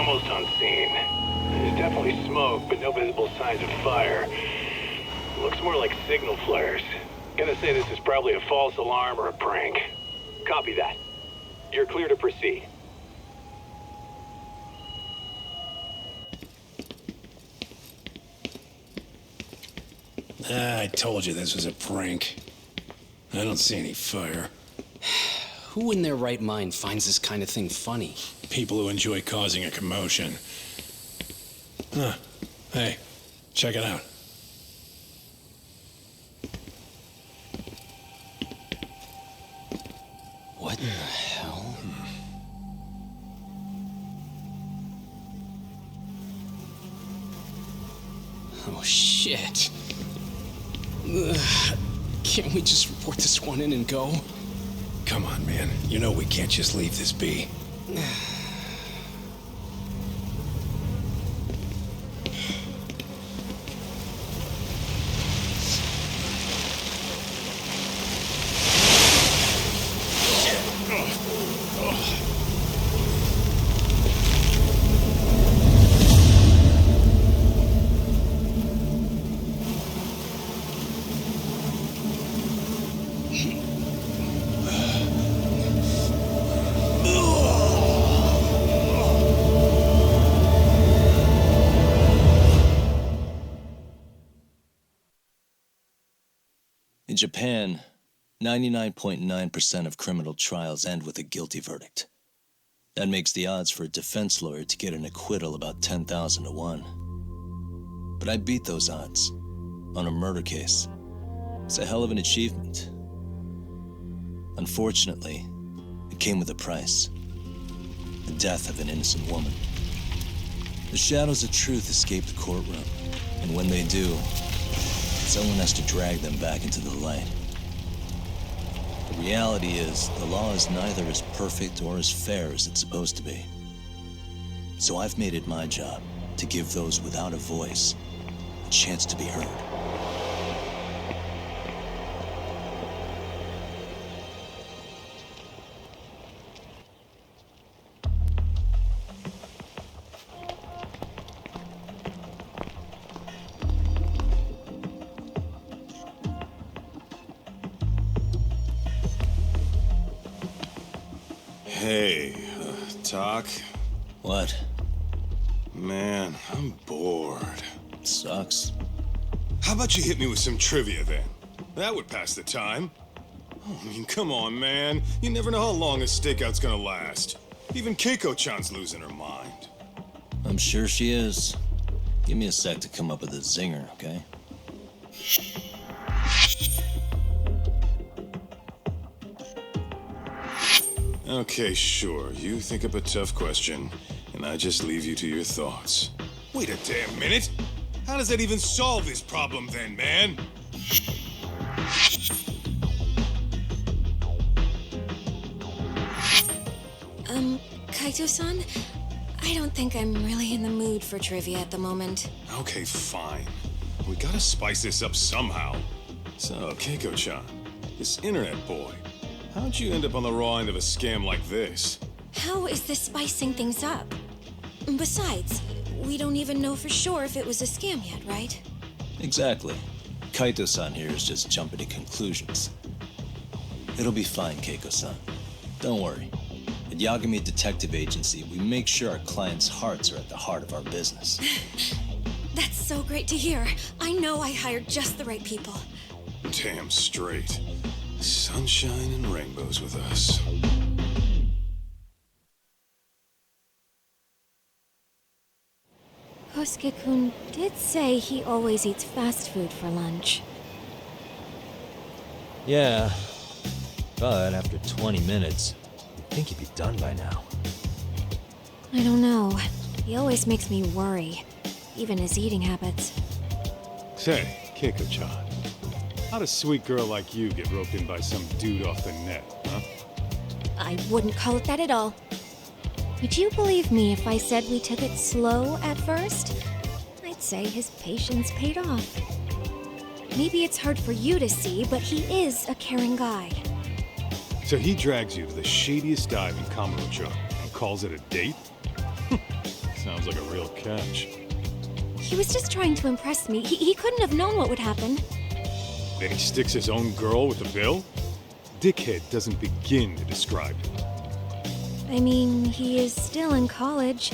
almost on scene. There's definitely smoke, but no visible signs of fire. Looks more like signal flares. Gonna say this is probably a false alarm or a prank. Copy that. You're clear to proceed. I told you this was a prank. I don't see any fire. Who in their right mind finds this kind of thing funny? People who enjoy causing a commotion. Huh. Hey, check it out. What in the hell? Oh, shit. Ugh. Can't we just report this one in and go? Come on, man. You know we can't just leave this be. In Japan, 99.9% of criminal trials end with a guilty verdict. That makes the odds for a defense lawyer to get an acquittal about 10,000 to 1. But I beat those odds on a murder case. It's a hell of an achievement. Unfortunately, it came with a price. The death of an innocent woman. The shadows of truth escape the courtroom, and when they do, someone has to drag them back into the light. The reality is, the law is neither as perfect or as fair as it's supposed to be. So I've made it my job to give those without a voice a chance to be heard. Hey, Doc? What? Man, I'm bored. Sucks. How about you hit me with some trivia then? That would pass the time. Oh, I mean, come on, man. You never know how long a stakeout's gonna last. Even Keiko-chan's losing her mind. I'm sure she is. Give me a sec to come up with a zinger, okay? Okay, sure. You think up a tough question, and I just leave you to your thoughts. Wait a damn minute! How does that even solve this problem then, man? Kaito-san? I don't think I'm really in the mood for trivia at the moment. Okay, fine. We gotta spice this up somehow. So, Keiko-chan, this internet boy, how'd you end up on the raw end of a scam like this? How is this spicing things up? Besides, we don't even know for sure if it was a scam yet, right? Exactly. Kaito-san here is just jumping to conclusions. It'll be fine, Keiko-san. Don't worry. At Yagami Detective Agency, we make sure our clients' hearts are at the heart of our business. That's so great to hear. I know I hired just the right people. Damn straight. Sunshine and rainbows with us. Kosuke-kun did say he always eats fast food for lunch. Yeah, but after 20 minutes, you'd think he'd be done by now. I don't know. He always makes me worry, even his eating habits. Say, Keiko-chan, how'd a sweet girl like you get roped in by some dude off the net, huh? I wouldn't call it that at all. Would you believe me if I said we took it slow at first? I'd say his patience paid off. Maybe it's hard for you to see, but he is a caring guy. So he drags you to the shadiest dive in Kamurocho and calls it a date? Sounds like a real catch. He was just trying to impress me. He couldn't have known what would happen. Then he sticks his own girl with the bill? Dickhead doesn't begin to describe it. I mean, he is still in college.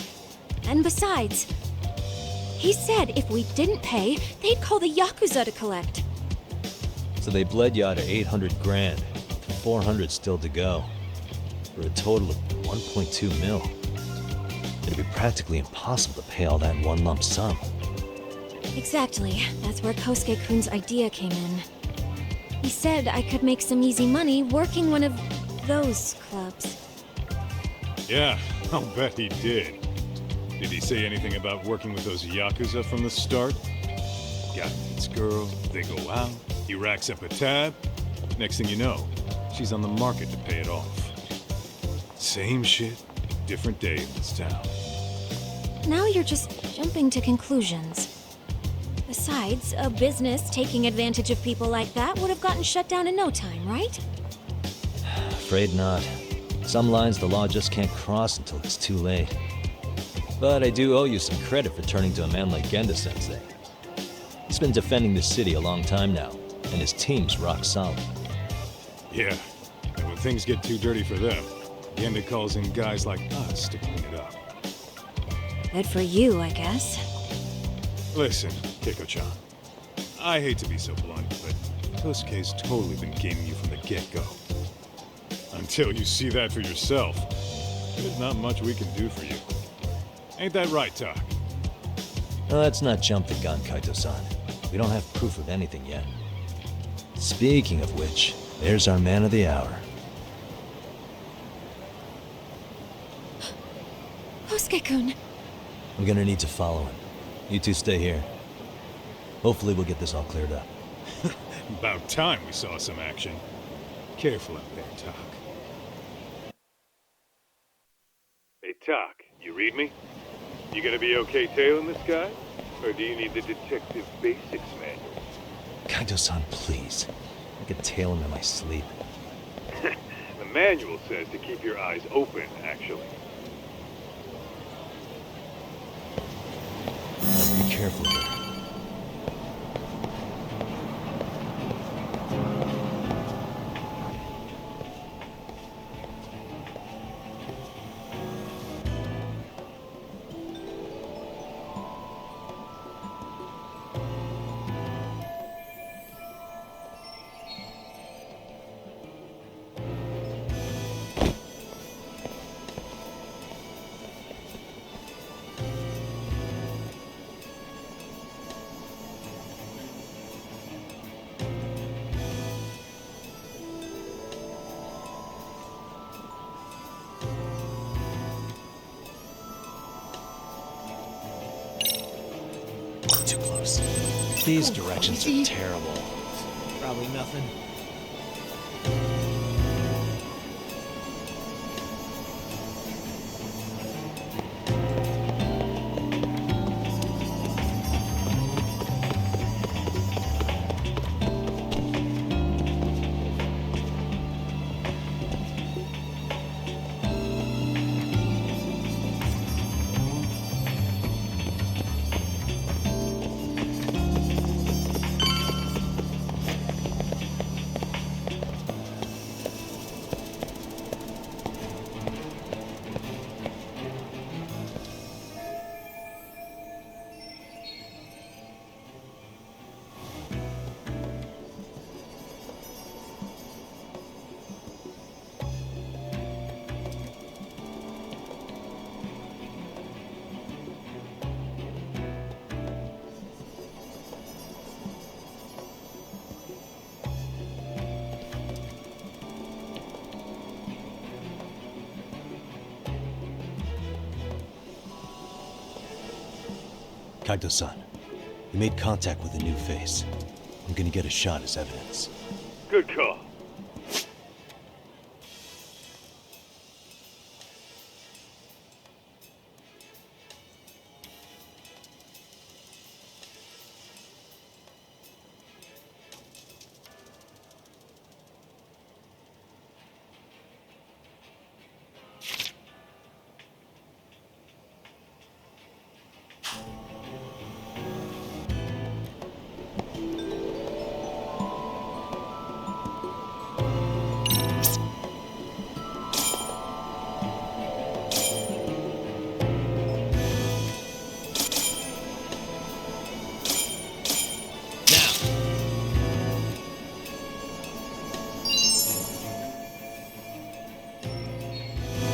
And besides, he said if we didn't pay, they'd call the Yakuza to collect. So they bled you out of 800 grand, 400 still to go, for a total of 1.2 mil. It'd be practically impossible to pay all that in one lump sum. Exactly. That's where Kosuke-kun's idea came in. He said I could make some easy money working one of those clubs. Yeah, I'll bet he did. Did he say anything about working with those Yakuza from the start? Guy meets girl, they go out, he racks up a tab. Next thing you know, she's on the market to pay it off. Same shit, different day in this town. Now you're just jumping to conclusions. Besides, a business taking advantage of people like that would have gotten shut down in no time, right? Afraid not. Some lines the law just can't cross until it's too late. But I do owe you some credit for turning to a man like Genda-sensei. He's been defending this city a long time now, and his team's rock solid. Yeah, and when things get too dirty for them, Genda calls in guys like us to clean it up. Good for you, I guess. Listen, Keiko-chan, I hate to be so blunt, but Kosuke's totally been gaming you from the get-go. Until you see that for yourself, there's not much we can do for you. Ain't that right, Tak? Now, let's not jump the gun, Kaito-san. We don't have proof of anything yet. Speaking of which, there's our man of the hour. Kosuke-kun. I'm gonna need to follow him. You two stay here. Hopefully we'll get this all cleared up. About time we saw some action. Careful out there, Tak. Hey, Tak, you read me? You gonna be okay tailing this guy? Or do you need the detective basics manual? Kaito-san, please. I could tail him in my sleep. The manual says to keep your eyes open, actually. Be careful here. Too close. These directions are terrible. Probably nothing. Kaito-san, you made contact with a new face. I'm gonna get a shot as evidence. Good call.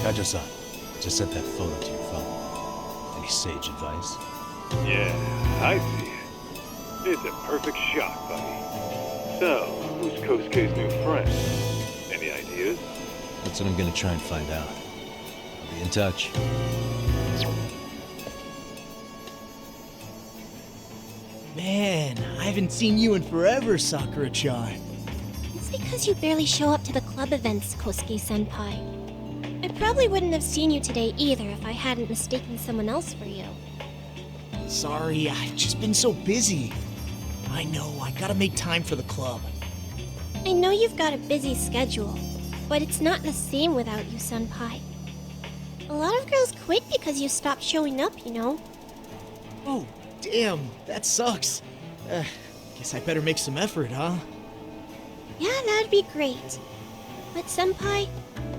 Kajo-san, just sent that photo to your phone. Any sage advice? Yeah, I see it. It's a perfect shot, buddy. So, who's Kosuke's new friend? Any ideas? That's what I'm gonna try and find out. I'll be in touch. Man, I haven't seen you in forever, Sakura-chan. It's because you barely show up to the club events, Kosuke-senpai. I probably wouldn't have seen you today either if I hadn't mistaken someone else for you. Sorry, I've just been so busy. I know, I gotta make time for the club. I know you've got a busy schedule, but it's not the same without you, senpai. A lot of girls quit because you stopped showing up, you know. Oh, damn, that sucks. Guess I better make some effort, huh? Yeah, that'd be great. But senpai,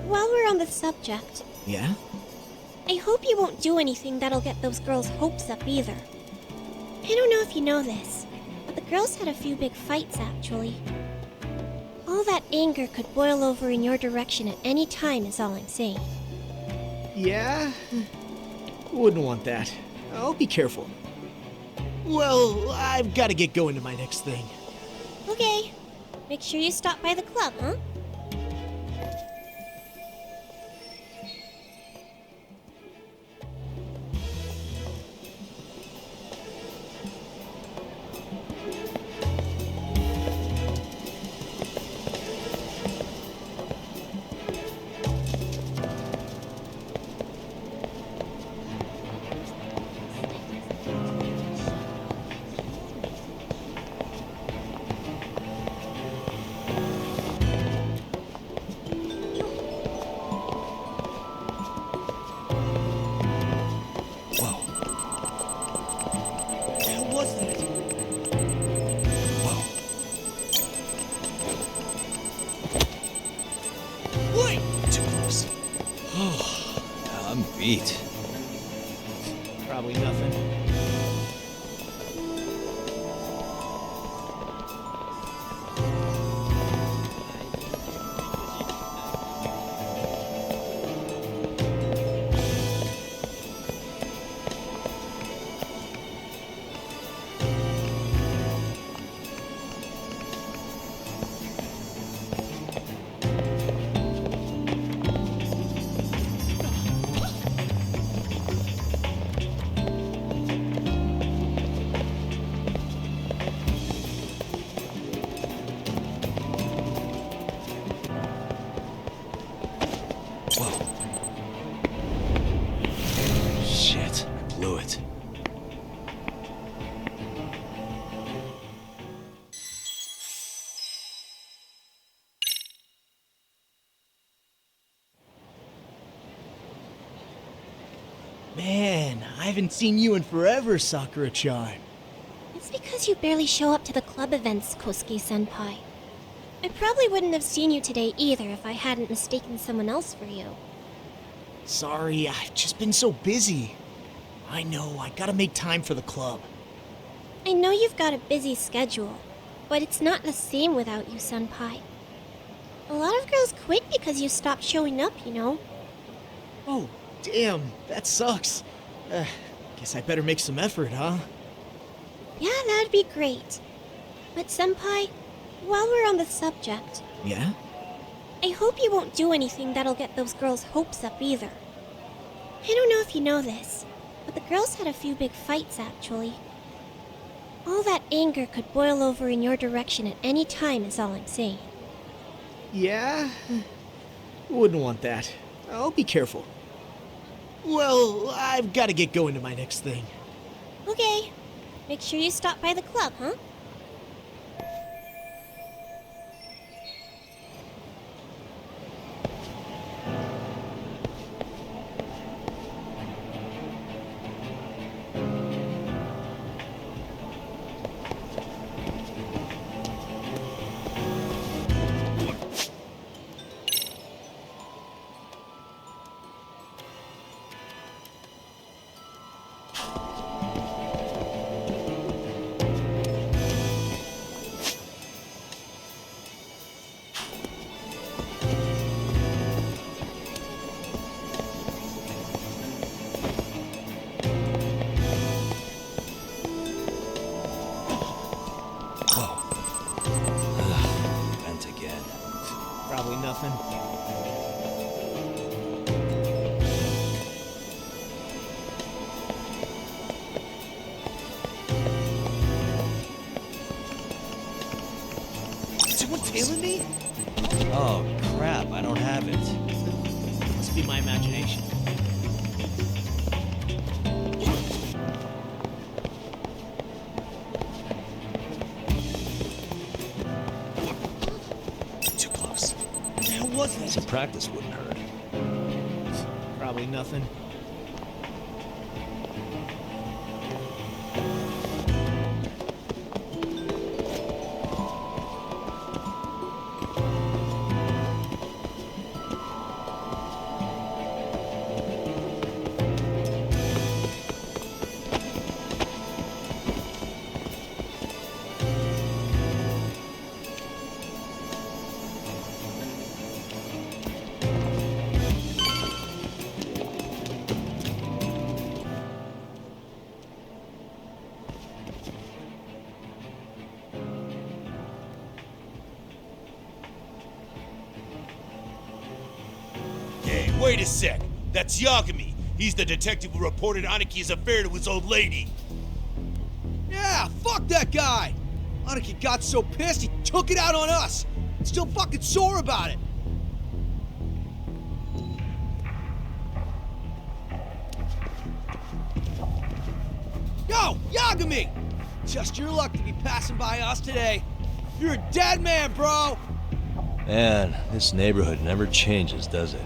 while we're on the subject, Yeah? I hope you won't do anything that'll get those girls' hopes up either. I don't know if you know this, but the girls had a few big fights actually. All that anger could boil over in your direction at any time is all I'm saying. Yeah? Wouldn't want that. I'll be careful. Well, I've gotta get going to my next thing. Okay, make sure you stop by the club, huh? What was that? Wait! Too close. I'm beat. Probably nothing. Shit, I blew it. Man, I haven't seen you in forever, Sakura-chan. It's because you barely show up to the club events, Kosuke-senpai. I probably wouldn't have seen you today either if I hadn't mistaken someone else for you. Sorry, I've just been so busy. I know, I gotta make time for the club. I know you've got a busy schedule, but it's not the same without you, senpai. A lot of girls quit because you stopped showing up, you know. Oh, damn, that sucks. Guess I better make some effort, huh? Yeah, that'd be great. But senpai, while we're on the subject, Yeah? I hope you won't do anything that'll get those girls' hopes up either. I don't know if you know this, but the girls had a few big fights actually. All that anger could boil over in your direction at any time is all I'm saying. Yeah? Wouldn't want that. I'll be careful. Well, I've gotta get going to my next thing. Okay, make sure you stop by the club, huh? feeling me? Oh, crap, I don't have it. Must be my imagination. Too close. What the hell was that? Some practice wouldn't hurt. Probably nothing. Hey, wait a sec. That's Yagami. He's the detective who reported Anaki's affair to his old lady. Yeah, fuck that guy! Aniki got so pissed he took it out on us! Still fucking sore about it! Yo, Yagami! Just your luck to be passing by us today. You're a dead man, bro! Man, this neighborhood never changes, does it?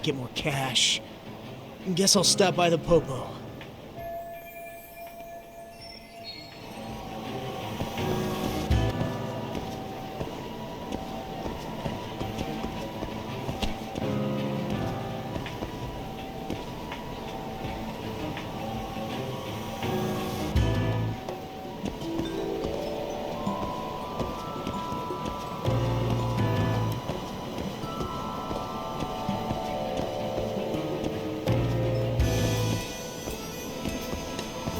get more cash. Guess I'll stop by the Popo.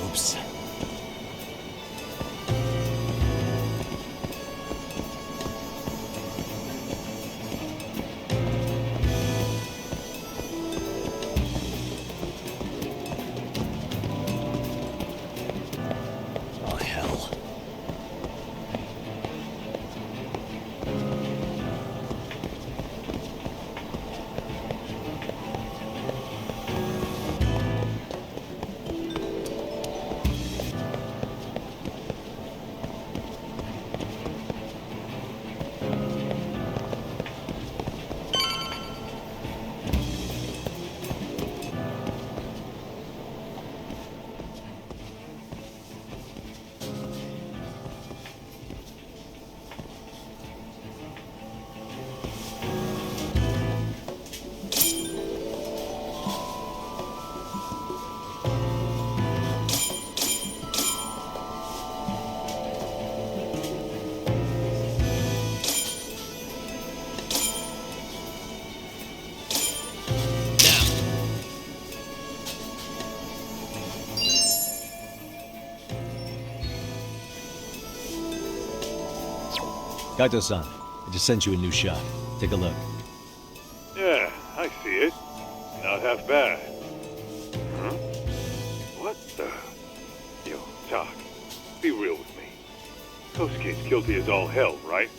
Oops. Oh, hell. Kaito-san, I just sent you a new shot. Take a look. Yeah, I see it. Not half bad. Huh? What the? Yo, Doc, be real with me. Kosuke's guilty as all hell, right?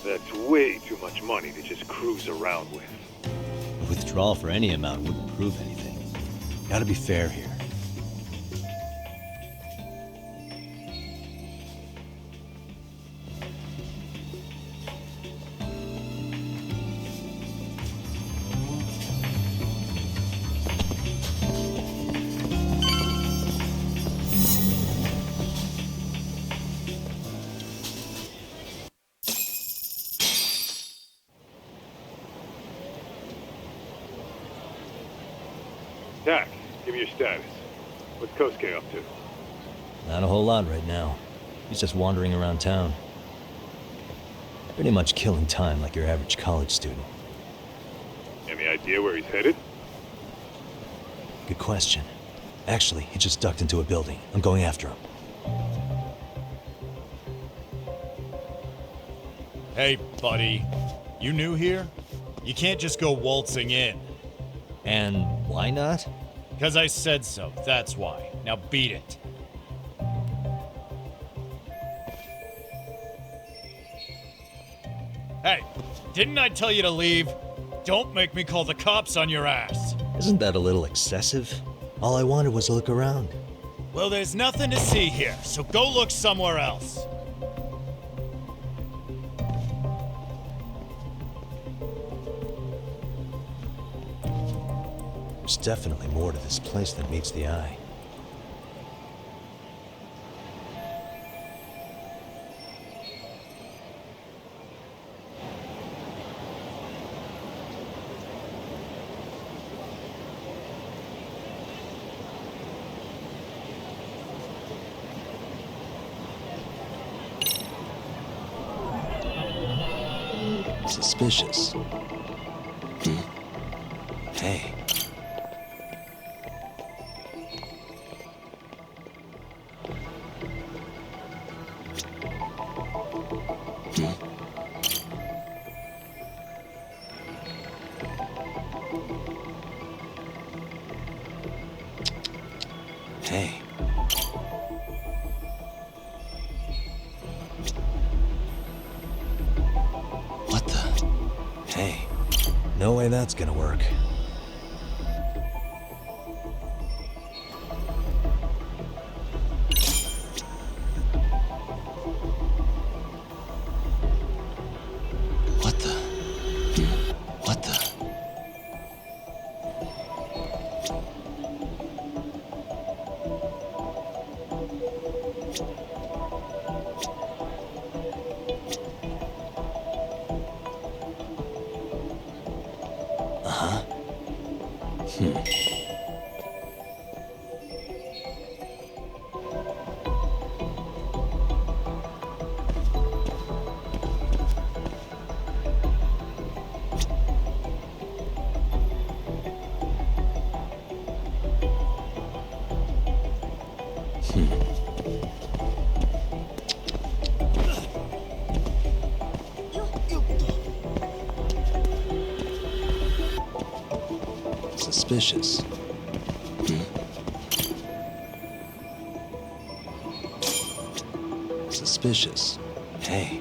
That's way too much money to just cruise around with. A withdrawal for any amount wouldn't prove anything. Gotta be fair here. Doc, give me your status. What's Kosuke up to? Not a whole lot right now. He's just wandering around town. Pretty much killing time like your average college student. Any idea where he's headed? Good question. Actually, he just ducked into a building. I'm going after him. Hey, buddy. You new here? You can't just go waltzing in. And why not? Because I said so, that's why. Now beat it. Hey, didn't I tell you to leave? Don't make me call the cops on your ass. Isn't that a little excessive? All I wanted was to look around. Well, there's nothing to see here, so go look somewhere else. There's definitely more to this place than meets the eye. Suspicious. Hey. Hey. What the? Hey. No way that's gonna work. What the? What the? Suspicious. Suspicious. Hey.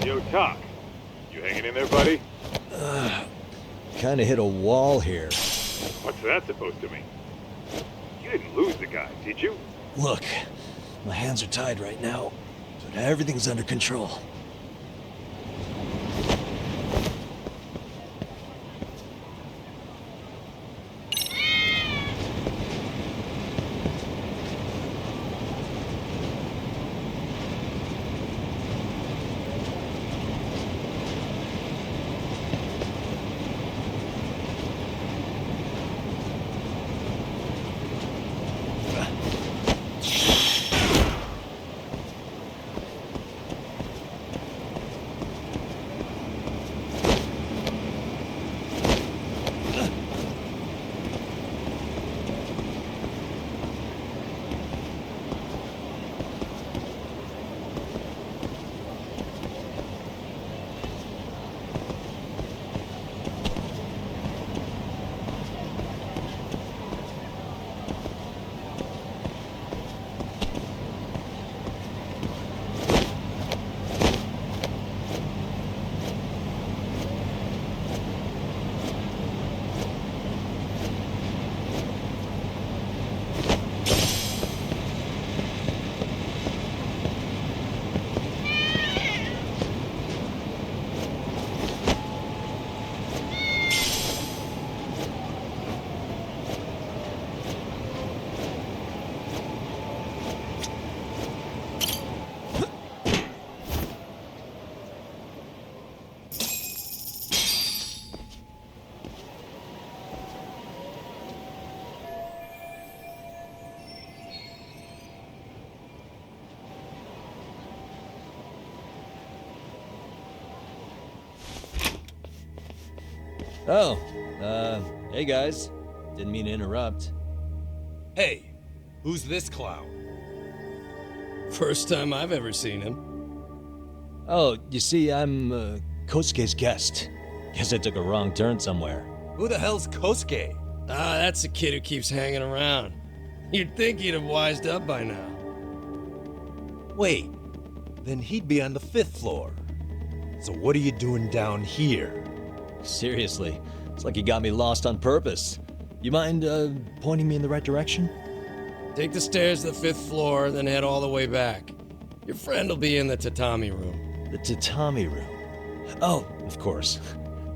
Yo, Doc. You hanging in there, buddy? Kinda hit a wall here. What's that supposed to mean? You didn't lose the guy, did you? Look, my hands are tied right now, but everything's under control. Oh, hey guys. Didn't mean to interrupt. Hey, who's this clown? First time I've ever seen him. Oh, you see, I'm, Kosuke's guest. Guess I took a wrong turn somewhere. Who the hell's Kosuke? Ah, that's the kid who keeps hanging around. You'd think he'd have wised up by now. Wait, then he'd be on the 5th floor. So what are you doing down here? Seriously, it's like you got me lost on purpose. You mind, pointing me in the right direction? Take the stairs to the 5th floor, then head all the way back. Your friend will be in the tatami room. The tatami room. Oh, of course.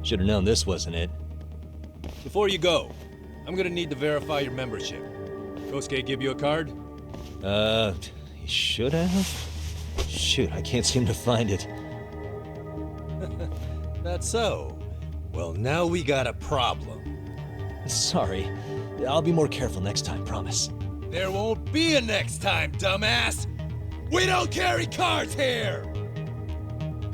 Should have known this wasn't it. Before you go, I'm gonna need to verify your membership. Kosuke give you a card? He should have? Shoot, I can't seem to find it. That's so. Well, now we got a problem. Sorry. I'll be more careful next time, promise. There won't be a next time, dumbass! We don't carry cards here!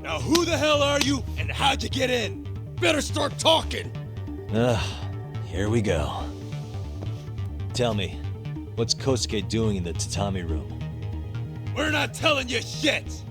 Now who the hell are you, and how'd you get in? Better start talking! Here we go. Tell me, what's Kosuke doing in the tatami room? We're not telling you shit!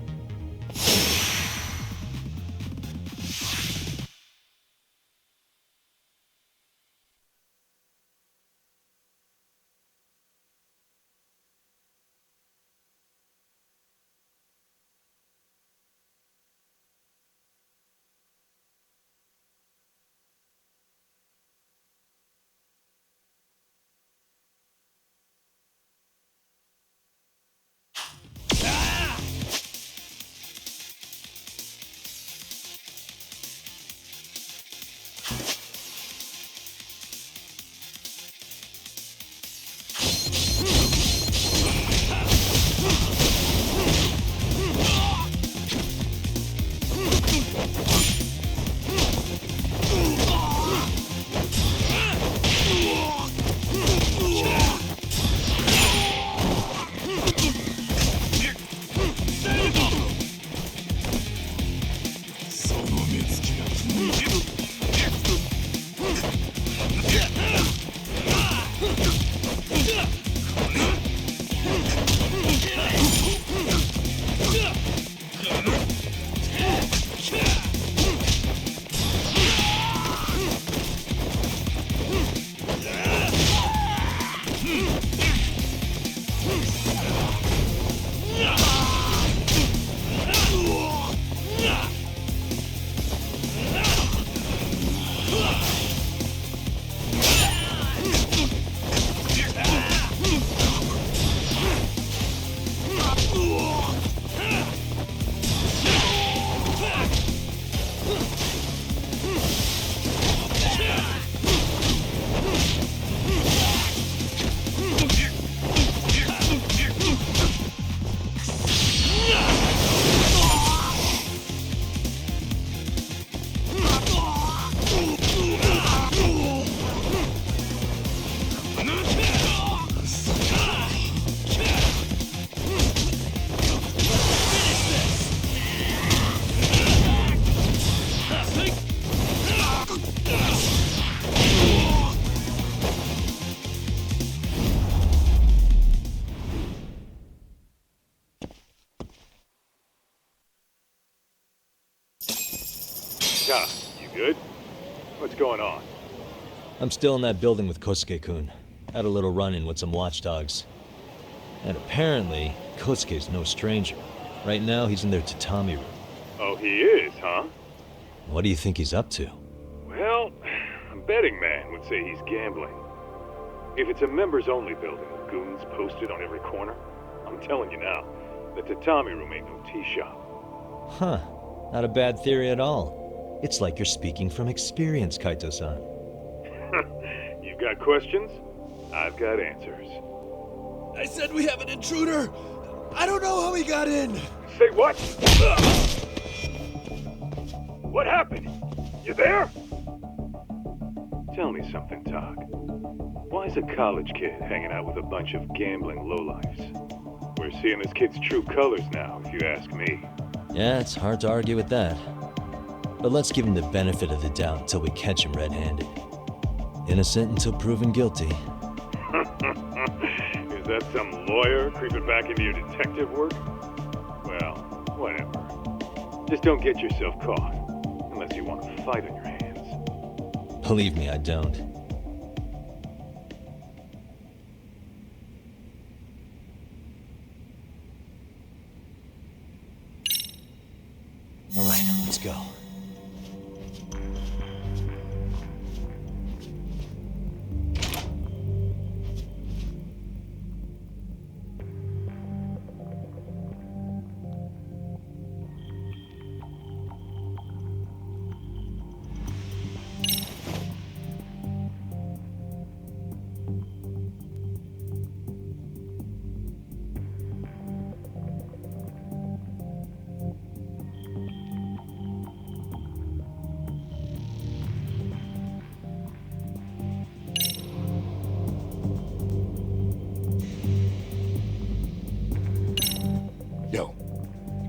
Doc, you good? What's going on? I'm still in that building with Kosuke-kun. Had a little run-in with some watchdogs. And apparently, Kosuke's no stranger. Right now, he's in their tatami room. Oh, he is, huh? What do you think he's up to? Well, a betting man would say he's gambling. If it's a members-only building with goons posted on every corner, I'm telling you now, the tatami room ain't no tea shop. Huh. Not a bad theory at all. It's like you're speaking from experience, Kaito-san. You've got questions? I've got answers. I said we have an intruder! I don't know how he got in! Say what? What happened? You there? Tell me something, Todd. Why is a college kid hanging out with a bunch of gambling lowlifes? We're seeing this kid's true colors now, if you ask me. Yeah, it's hard to argue with that. But let's give him the benefit of the doubt until we catch him red-handed. Innocent until proven guilty. Is that some lawyer creeping back into your detective work? Well, whatever. Just don't get yourself caught. Unless you want a fight on your hands. Believe me, I don't. All right, let's go.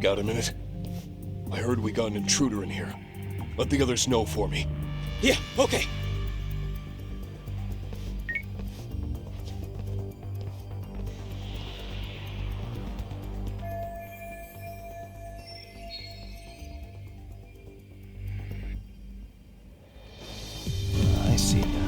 Got a minute? I heard we got an intruder in here. Let the others know for me. Yeah, okay. I see it now.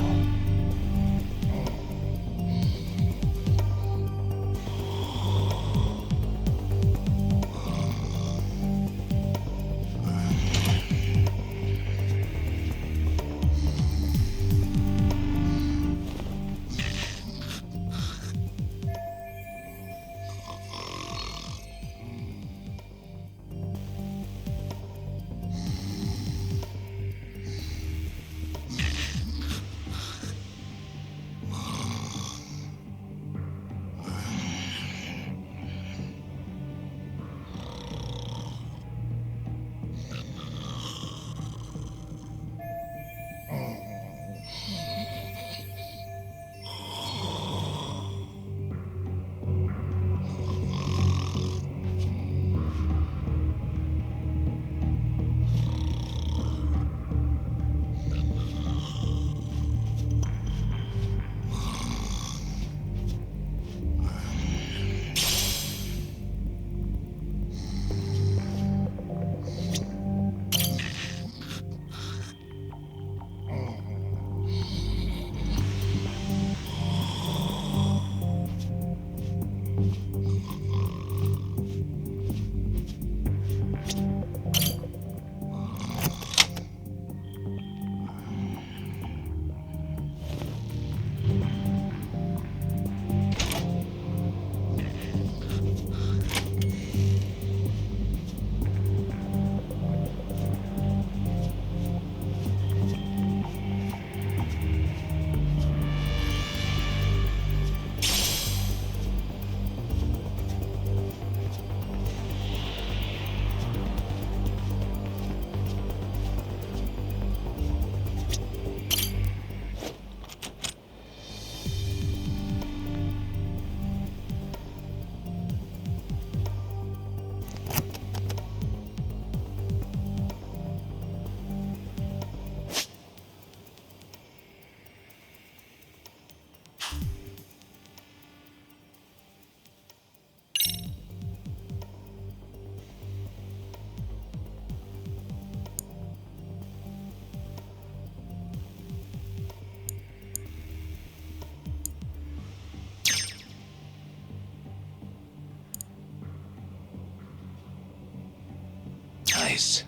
Nice.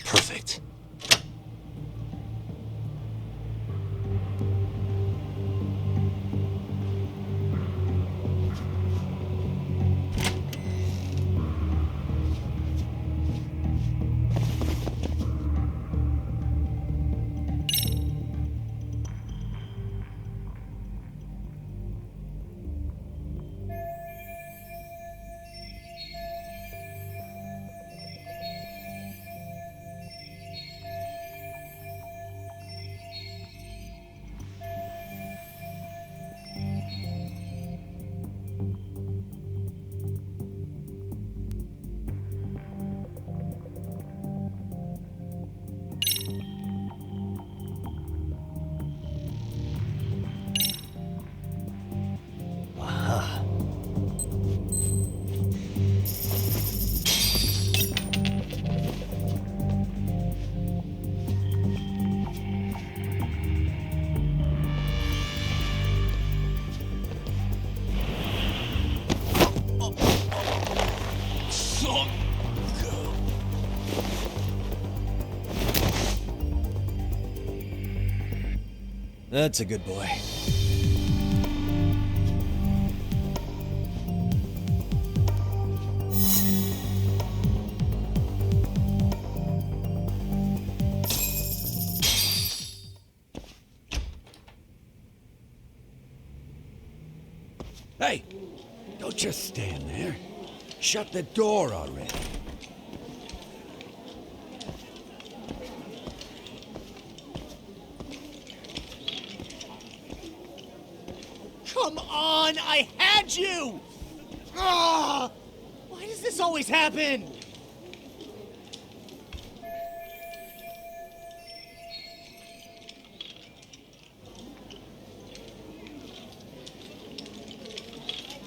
Perfect. That's a good boy. Hey, don't just stand there. Shut the door already. Come on, I had you! Ah! Why does this always happen?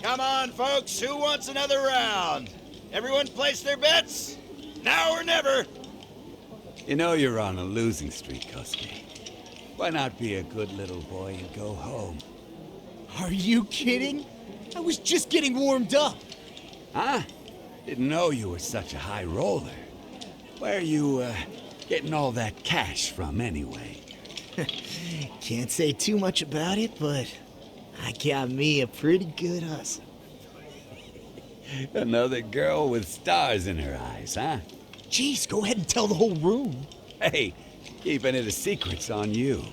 Come on, folks. Who wants another round? Everyone place their bets? Now or never. You know you're on a losing streak, Kosuke. Why not be a good little boy and go home? Are you kidding? I was just getting warmed up. Huh? Didn't know you were such a high roller. Where are you, getting all that cash from, anyway? Can't say too much about it, but I got me a pretty good hustle. Another girl with stars in her eyes, huh? Jeez, go ahead and tell the whole room. Hey, keeping it a secret's on you.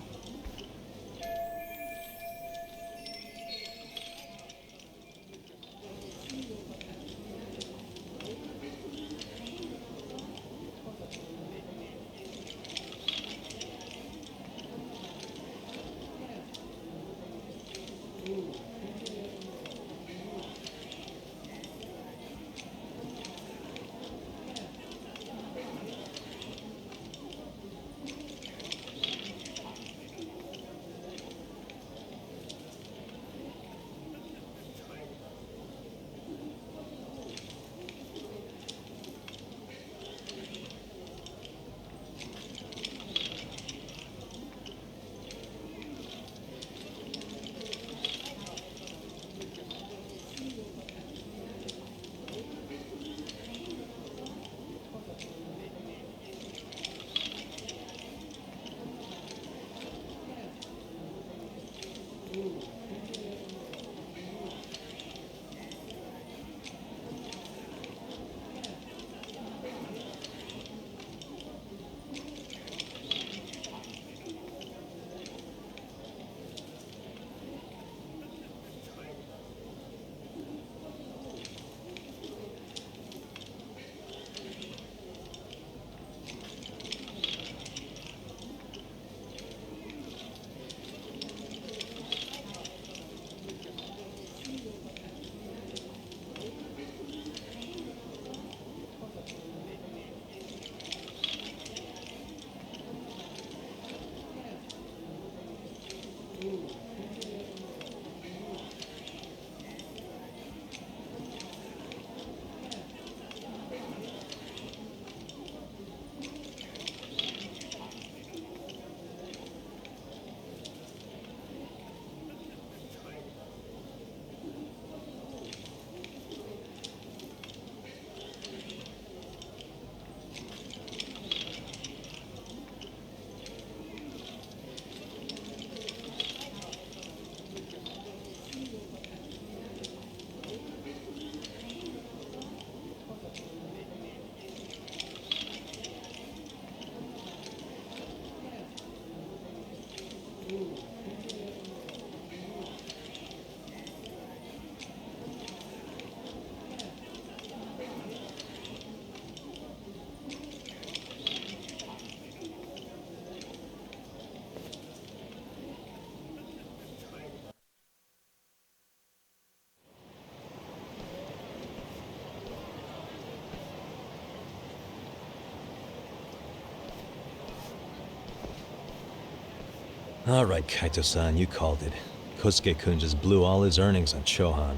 All right, Kaito-san, you called it. Kosuke-kun just blew all his earnings on Chohan.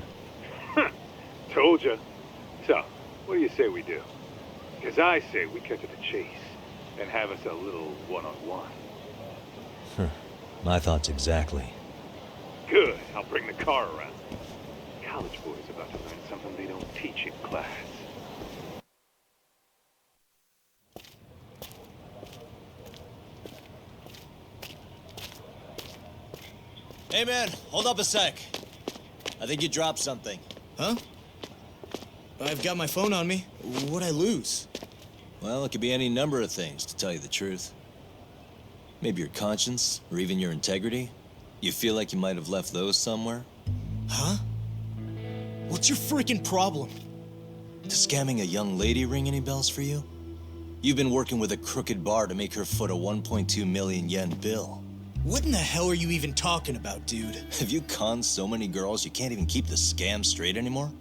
Told ya. So, what do you say we do? Because I say we cut to the chase and have us a little one-on-one. My thoughts exactly. Good. I'll bring the car around. College boys about to learn something they don't teach in class. Hey man, hold up a sec. I think you dropped something. Huh? I've got my phone on me. What'd I lose? Well, it could be any number of things, to tell you the truth. Maybe your conscience, or even your integrity. You feel like you might have left those somewhere? Huh? What's your freaking problem? Does scamming a young lady ring any bells for you? You've been working with a crooked bar to make her foot a 1.2 million yen bill. What in the hell are you even talking about, dude? Have you conned so many girls you can't even keep the scam straight anymore?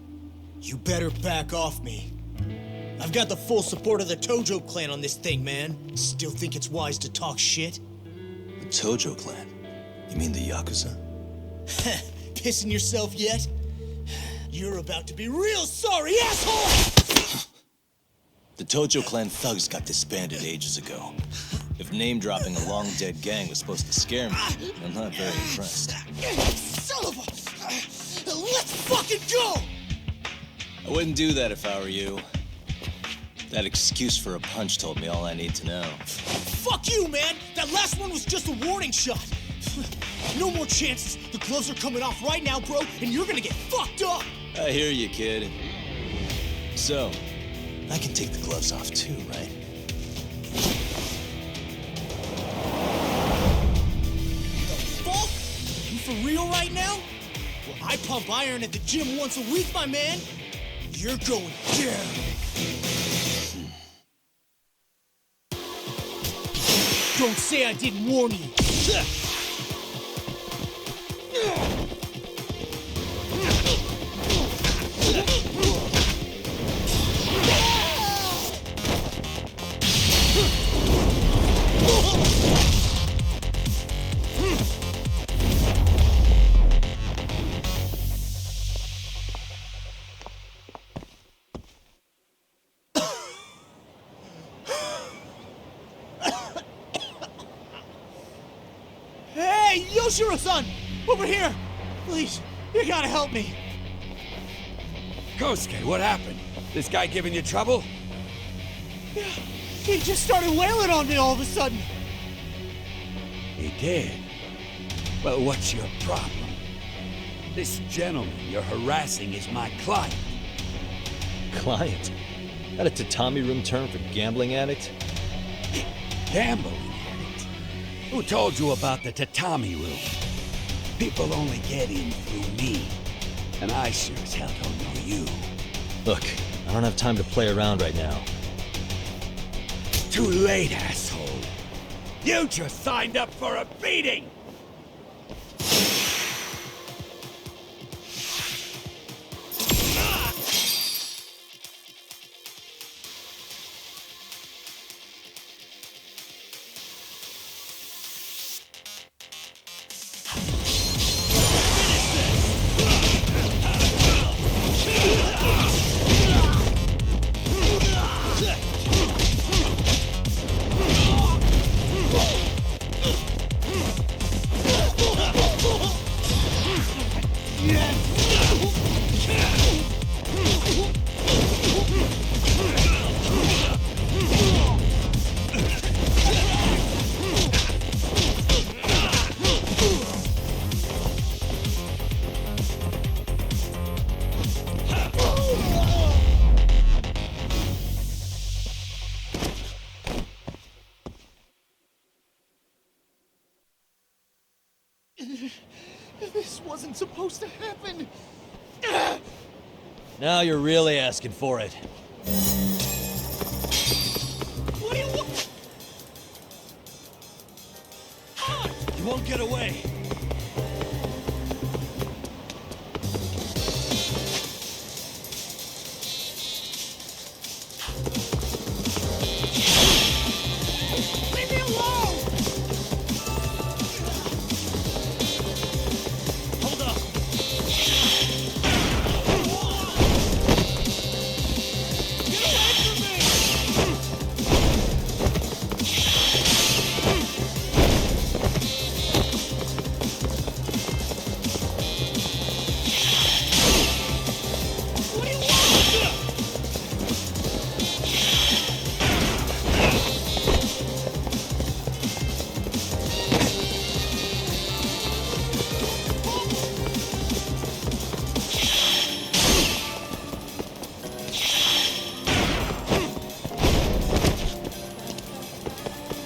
You better back off me. I've got the full support of the Tojo clan on this thing, man. Still think it's wise to talk shit? The Tojo clan? You mean the Yakuza? Pissing yourself yet? You're about to be real sorry, asshole! The Tojo clan thugs got disbanded ages ago. If name-dropping a long-dead gang was supposed to scare me, I'm not very impressed. Son of a... Let's fucking go! I wouldn't do that if I were you. That excuse for a punch told me all I need to know. Fuck you, man! That last one was just a warning shot! No more chances. The gloves are coming off right now, bro, and you're gonna get fucked up! I hear you, kid. So, I can take the gloves off too, right? The fuck? You for real right now? Well, I pump iron at the gym once a week, my man. You're going down. Don't say I didn't warn you. Hey, Yoshiro-san! Over here! Please, you gotta help me. Kosuke, what happened? This guy giving you trouble? Yeah, he just started wailing on me all of a sudden. He did? Well, what's your problem? This gentleman you're harassing is my client. Client? That a tatami room term for gambling addict? Gambling addict? Who told you about the tatami room? People only get in through me. And I sure as hell don't know you. Look, I don't have time to play around right now. Too late, asshole. You just signed up for a beating! This wasn't supposed to happen. Now you're really asking for it. What do you want? You won't get away. Leave me alone! Hold up. Get away from me! What do you want?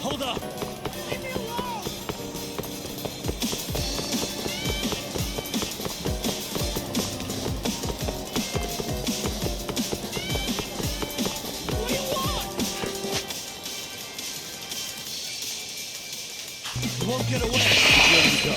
Hold up. Leave me alone! What do you want? You won't get away. Ready to go.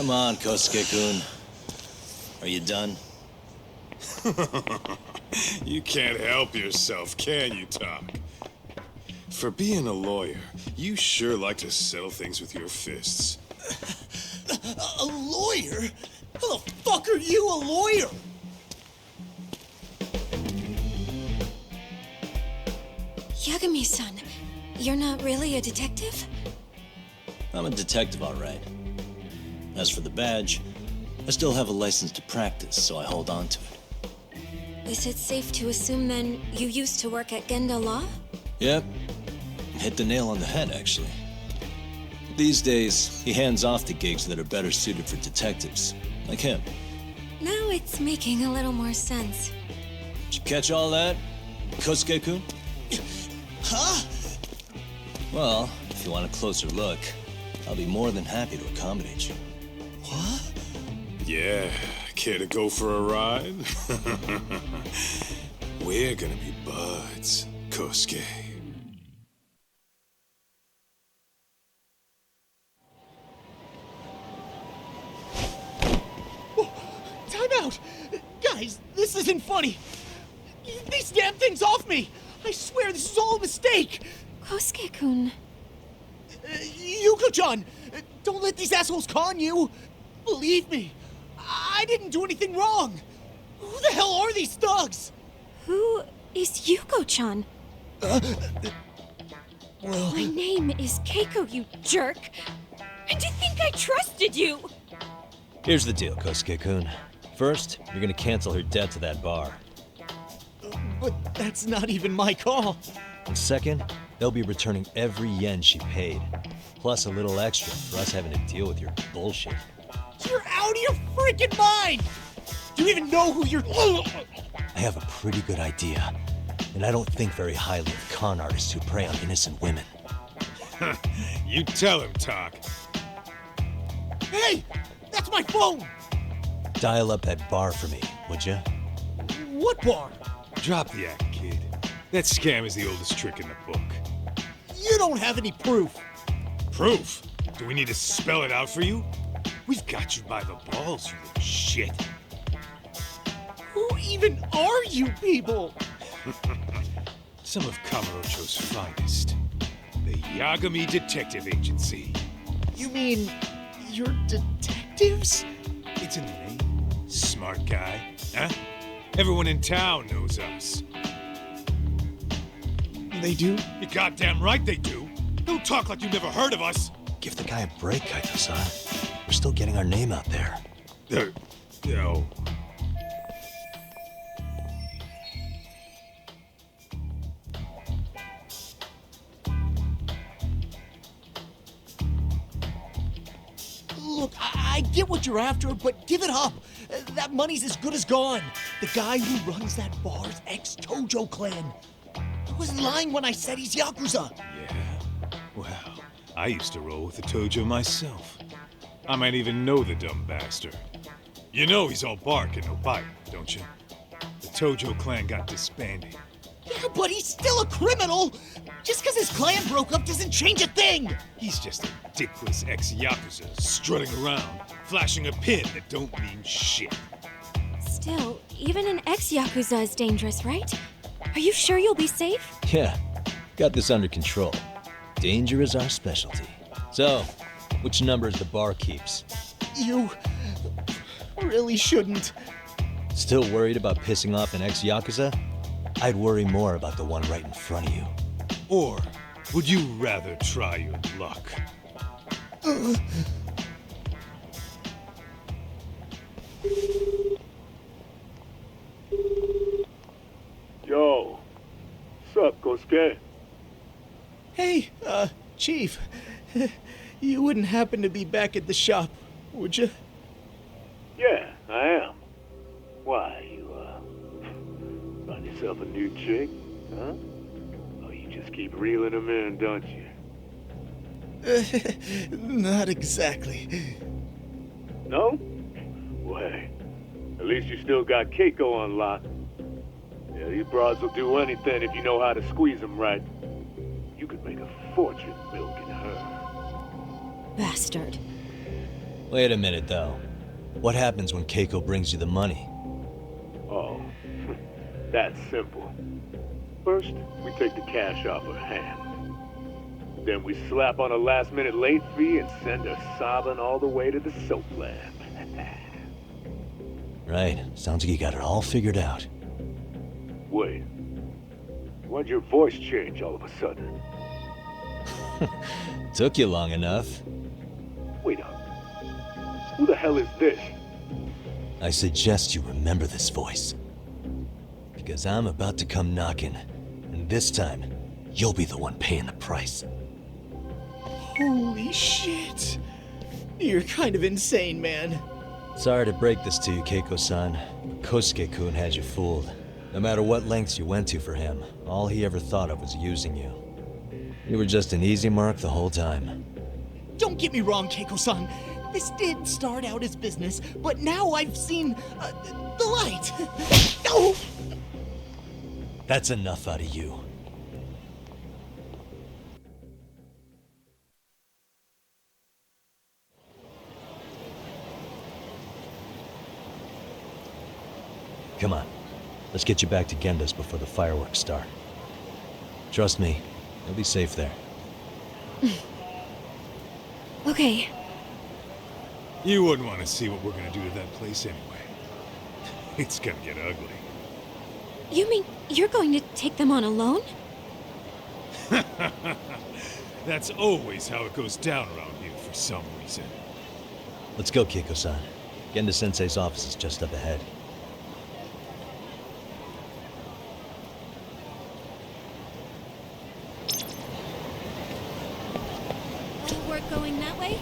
Come on, Kosuke-kun. Are you done? You can't help yourself, can you, Talk? For being a lawyer, you sure like to settle things with your fists. A lawyer? How the fuck are you a lawyer? Yagami-san, you're not really a detective? I'm a detective, all right. As for the badge, I still have a license to practice, so I hold on to it. Is it safe to assume then you used to work at Genda Law? Yep. Hit the nail on the head, actually. These days, he hands off to gigs that are better suited for detectives, like him. Now it's making a little more sense. Did you catch all that, Kosuke-kun? Huh? Well, if you want a closer look, I'll be more than happy to accommodate you. What? Yeah, care to go for a ride? We're gonna be buds, Kosuke. Time out! Guys, this isn't funny! These damn things off me! I swear this is all a mistake! Kosuke-kun. Yuko-chan! Don't let these assholes con you! Believe me, I didn't do anything wrong! Who the hell are these thugs? Who is Yuko-chan? Well... My name is Keiko, you jerk! And to think I trusted you! Here's the deal, Kosuke-kun. First, you're gonna cancel her debt to that bar. But that's not even my call. And second, they'll be returning every yen she paid. Plus a little extra for us having to deal with your bullshit. You're out of your freaking mind! Do you even know who you're... I have a pretty good idea. And I don't think very highly of con artists who prey on innocent women. You tell him, Talk. Hey! That's my phone! Dial up that bar for me, would you? What bar? Drop the act, kid. That scam is the oldest trick in the book. You don't have any proof. Proof? Do we need to spell it out for you? We've got you by the balls, you little shit. Who even are you people? Some of Kamurocho's finest. The Yagami Detective Agency. You mean you're detectives? It's in the name. Smart guy, huh? Everyone in town knows us. They do? You're goddamn right they do. Don't talk like you never heard of us. Give the guy a break, Kaito-san. We're still getting our name out there. No. Look, I get what you're after, but give it up. That money's as good as gone. The guy who runs that bar's ex-Tojo clan. I wasn't lying when I said he's Yakuza. Yeah? Well, I used to roll with the Tojo myself. I might even know the dumb bastard. You know he's all bark and no bite, don't you? The Tojo clan got disbanded. Yeah, but he's still a criminal! Just because his clan broke up doesn't change a thing! He's just a dickless ex-Yakuza strutting around, flashing a pin that don't mean shit. Still, even an ex-Yakuza is dangerous, right? Are you sure you'll be safe? Yeah, got this under control. Danger is our specialty. So, which numbers the bar keeps? You really shouldn't. Still worried about pissing off an ex-Yakuza? I'd worry more about the one right in front of you. Or would you rather try your luck? Yo, sup, Kosuke? Hey, Chief. You wouldn't happen to be back at the shop, would you? Yeah, I am. Why, you, find yourself a new chick, huh? Oh, you just keep reeling them in, don't you? Not exactly. No? Way. At least you still got Keiko on lock. Yeah, these broads will do anything if you know how to squeeze them right. You could make a fortune milking her. Bastard. Wait a minute, though. What happens when Keiko brings you the money? Oh, that's simple. First, we take the cash off her hand. Then we slap on a last-minute late fee and send her sobbing all the way to the soap lab. Right. Sounds like you got it all figured out. Wait. Why'd your voice change all of a sudden? Took you long enough. Wait up. Who the hell is this? I suggest you remember this voice. Because I'm about to come knocking, and this time, you'll be the one paying the price. Holy shit. You're kind of insane, man. Sorry to break this to you, Keiko-san. Kosuke-kun had you fooled. No matter what lengths you went to for him, all he ever thought of was using you. You were just an easy mark the whole time. Don't get me wrong, Keiko-san. This did start out as business, but now I've seen the light. No! That's enough out of you. Come on. Let's get you back to Genda's before the fireworks start. Trust me, you'll be safe there. Okay. You wouldn't want to see what we're gonna do to that place anyway. It's gonna get ugly. You mean you're going to take them on alone? That's always how it goes down around here for some reason. Let's go, Keiko-san. Genda-sensei's office is just up ahead. Work going that way?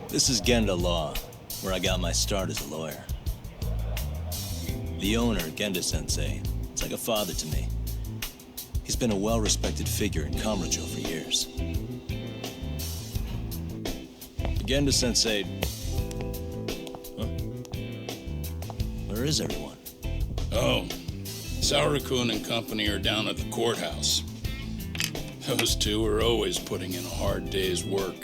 This is Genda Law, where I got my start as a lawyer. The owner, Genda-sensei, is like a father to me. He's been a well-respected figure in Kamurocho for years. Genda-sensei... Huh? Where is everyone? Oh, Saurakun and company are down at the courthouse. Those two are always putting in a hard day's work.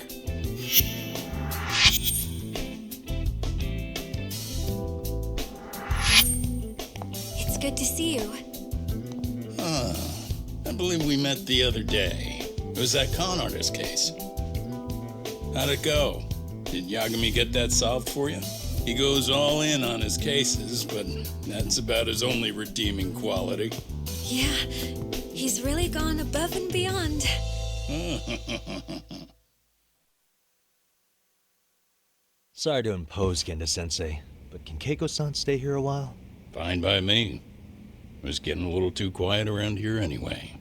It's good to see you. I believe we met the other day. It was that con artist case. How'd it go? Did Yagami get that solved for you? He goes all in on his cases, but that's about his only redeeming quality. Yeah, he's really gone above and beyond. Sorry to impose, Genda-sensei, but can Keiko-san stay here a while? Fine by me. It was getting a little too quiet around here anyway.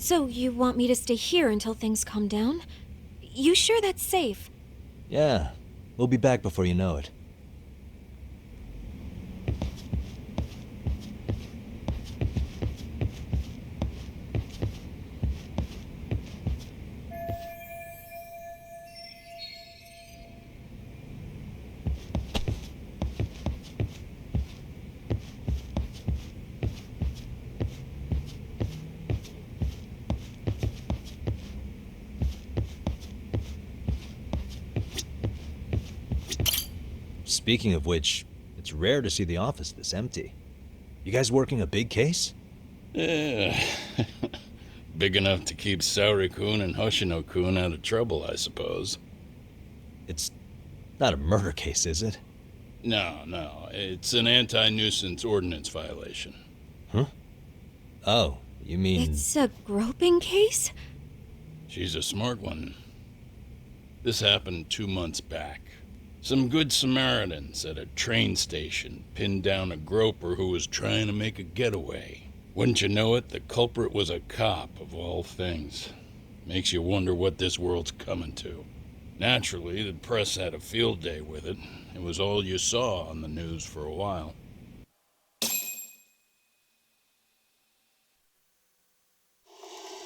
So you want me to stay here until things calm down? You sure that's safe? Yeah, we'll be back before you know it. Speaking of which, it's rare to see the office this empty. You guys working a big case? Yeah. Big enough to keep Saori-kun and Hoshino-kun out of trouble, I suppose. It's not a murder case, is it? No. It's an anti-nuisance ordinance violation. Huh? Oh, you mean... It's a groping case? She's a smart one. This happened 2 months back. Some good Samaritans at a train station pinned down a groper who was trying to make a getaway. Wouldn't you know it, the culprit was a cop, of all things. Makes you wonder what this world's coming to. Naturally, the press had a field day with it. It was all you saw on the news for a while.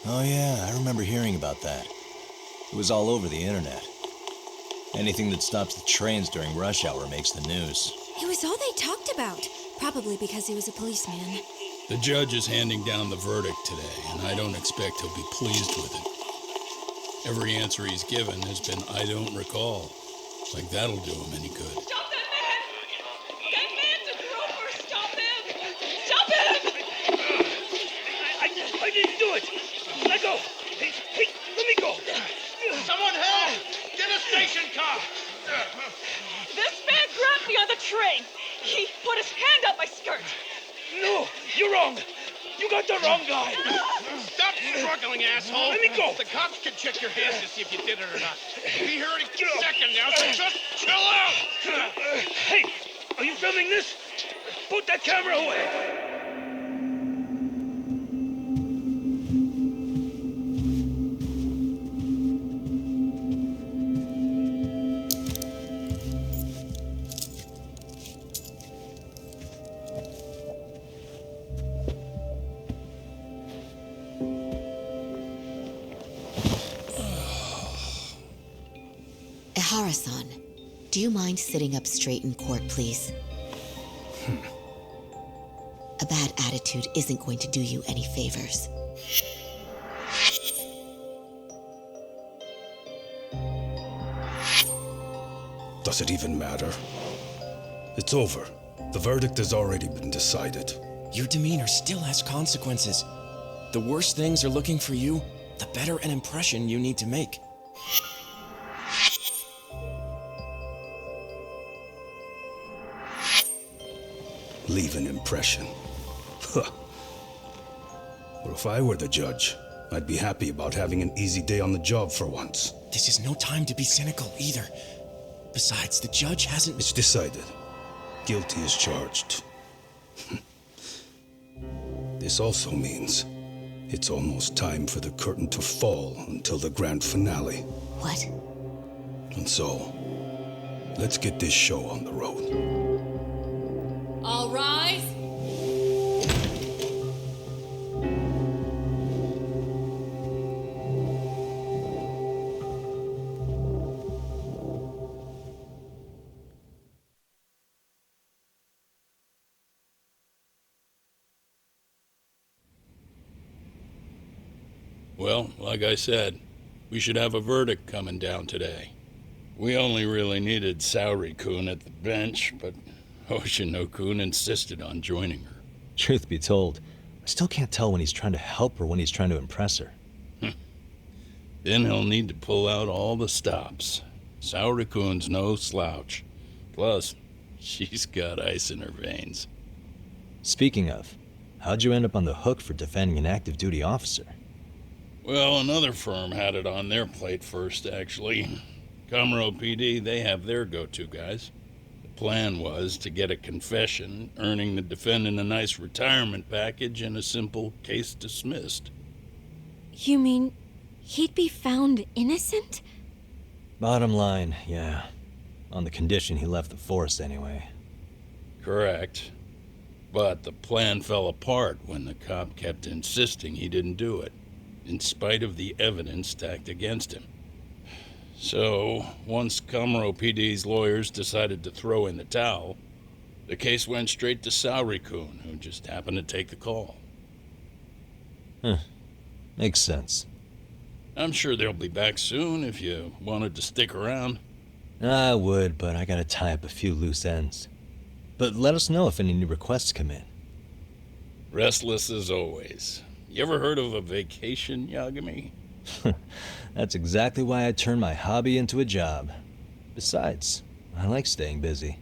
Oh yeah, I remember hearing about that. It was all over the internet. Anything that stops the trains during rush hour makes the news. It was all they talked about. Probably because he was a policeman. The judge is handing down the verdict today, and I don't expect he'll be pleased with it. Every answer he's given has been, I don't recall. Like that'll do him any good. Stop that man! That man's a groper! Stop him! Stop him! I didn't do it! Let go! Hey, let me go! Someone help! Get a station car! This man grabbed me on the train! He put his hand up my skirt! No! You're wrong! You got the wrong guy! Stop struggling, asshole! Let me go! The cops can check your hands to see if you did it or not. Be here any second now, so just chill out! Hey! Are you filming this? Put that camera away! Ihara-san, do you mind sitting up straight in court, please? A bad attitude isn't going to do you any favors. Does it even matter? It's over. The verdict has already been decided. Your demeanor still has consequences. The worse things are looking for you, the better an impression you need to make. Leave an impression. Huh. Well, if I were the judge, I'd be happy about having an easy day on the job for once. This is no time to be cynical either. Besides, the judge hasn't... It's decided. Guilty is charged. This also means it's almost time for the curtain to fall until the grand finale. What? And so, let's get this show on the road. All rise! Well, like I said, we should have a verdict coming down today. We only really needed Saori-kun at the bench, but Hoshino-kun insisted on joining her. Truth be told, I still can't tell when he's trying to help her when he's trying to impress her. Then he'll need to pull out all the stops. Saori-kun's no slouch. Plus, she's got ice in her veins. Speaking of, how'd you end up on the hook for defending an active duty officer? Well, another firm had it on their plate first, actually. Comro PD, they have their go-to guys. The plan was to get a confession, earning the defendant a nice retirement package and a simple case dismissed. You mean he'd be found innocent? Bottom line, yeah. On the condition he left the force anyway. Correct. But the plan fell apart when the cop kept insisting he didn't do it, in spite of the evidence stacked against him. So, once Comro PD's lawyers decided to throw in the towel, the case went straight to Saori-kun, who just happened to take the call. Huh. Makes sense. I'm sure they'll be back soon if you wanted to stick around. I would, but I gotta tie up a few loose ends. But let us know if any new requests come in. Restless as always. You ever heard of a vacation, Yagami? That's exactly why I turned my hobby into a job. Besides, I like staying busy.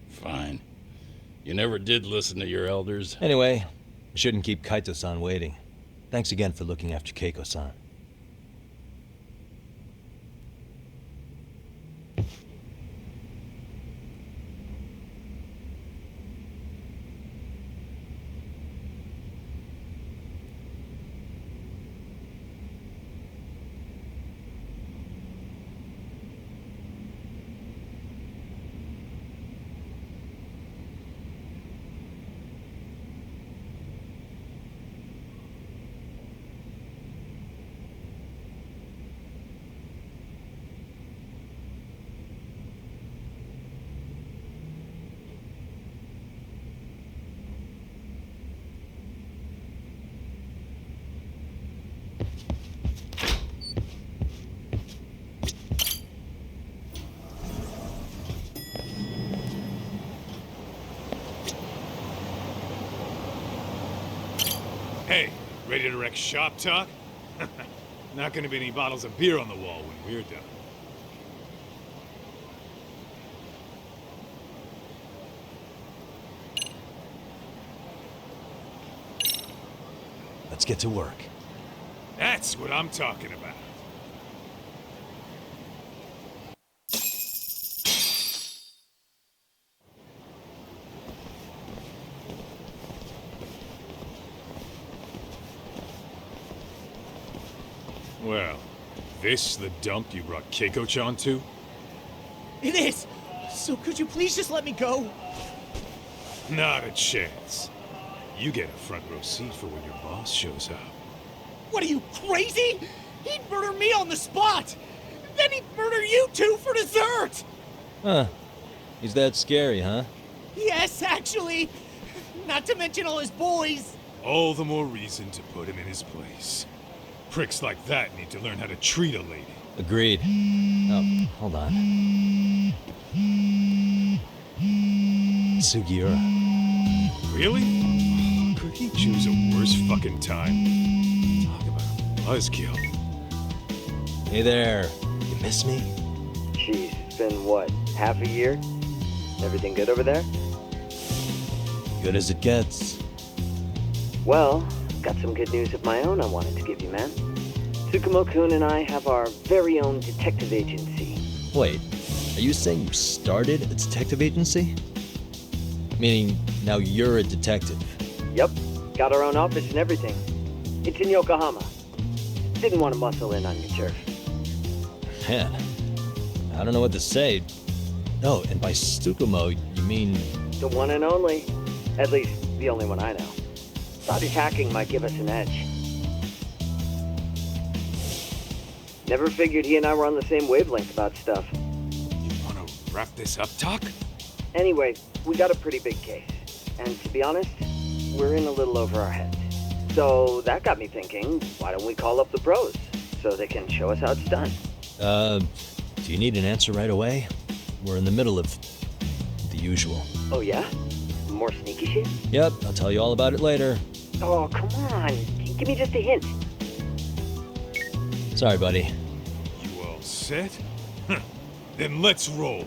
Fine. You never did listen to your elders. Anyway, I shouldn't keep Kaito-san waiting. Thanks again for looking after Keiko-san. Hey, ready to wreck shop talk? Not gonna be any bottles of beer on the wall when we're done. Let's get to work. That's what I'm talking about. Well, this the dump you brought Keiko-chan to? It is! So could you please just let me go? Not a chance. You get a front row seat for when your boss shows up. What are you, crazy? He'd murder me on the spot! Then he'd murder you two for dessert! Huh. He's that scary, huh? Yes, actually. Not to mention all his boys. All the more reason to put him in his place. Pricks like that need to learn how to treat a lady. Agreed. Oh, hold on. Sugiura. Really? Could he choose a worse fucking time? Talk about a buzzkill. Hey there. You miss me? Geez, it's been what, half a year? Everything good over there? Good as it gets. Well, got some good news of my own I wanted to give you, man. Tsukumo-kun and I have our very own detective agency. Wait, are you saying you started a detective agency? Meaning, now you're a detective? Yep, got our own office and everything. It's in Yokohama. Didn't want to muscle in on your turf. Man, I don't know what to say. Oh, and by Tsukumo, you mean... The one and only. At least, the only one I know. Thought his hacking might give us an edge. Never figured he and I were on the same wavelength about stuff. You wanna wrap this up, Doc? Anyway, we got a pretty big case. And to be honest, we're in a little over our heads. So that got me thinking, why don't we call up the pros? So they can show us how it's done. Do you need an answer right away? We're in the middle of the usual. Oh yeah? More sneaky shit? Yep, I'll tell you all about it later. Oh, come on. Give me just a hint. Sorry, buddy. You all set? Then let's roll.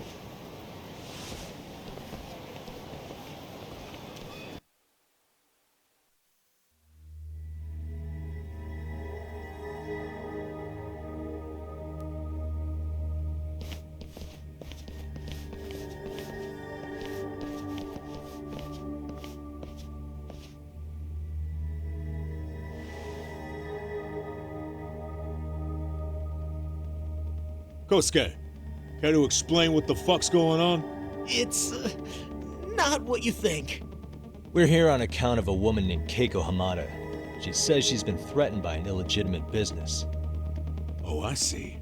Kosuke, care to explain what the fuck's going on? It's not what you think. We're here on account of a woman named Keiko Hamada. She says she's been threatened by an illegitimate business. Oh, I see.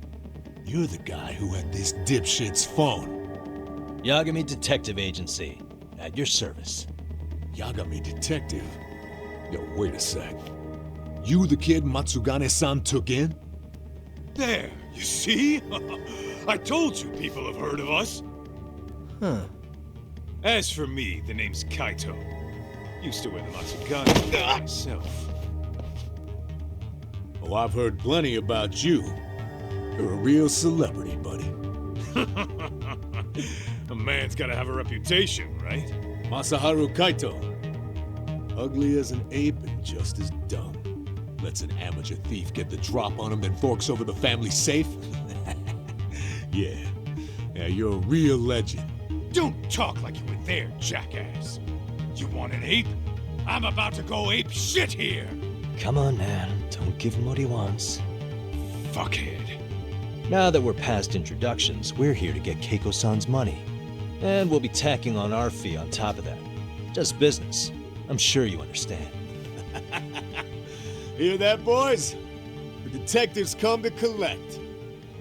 You're the guy who had this dipshit's phone. Yagami Detective Agency, at your service. Yagami Detective? Yo, wait a sec. You the kid Matsugane-san took in? There, you see? I told you people have heard of us. Huh. As for me, the name's Kaito. Used to wear the Matsugane myself. Oh, I've heard plenty about you. You're a real celebrity, buddy. A man's gotta have a reputation, right? Masaharu Kaito. Ugly as an ape and just as dumb. Lets an amateur thief get the drop on him, then forks over the family safe? Yeah, you're a real legend. Don't talk like you were there, jackass. You want an ape? I'm about to go ape shit here! Come on, man. Don't give him what he wants. Fuckhead. Now that we're past introductions, we're here to get Keiko-san's money. And we'll be tacking on our fee on top of that. Just business. I'm sure you understand. Hear that, boys? The detectives come to collect.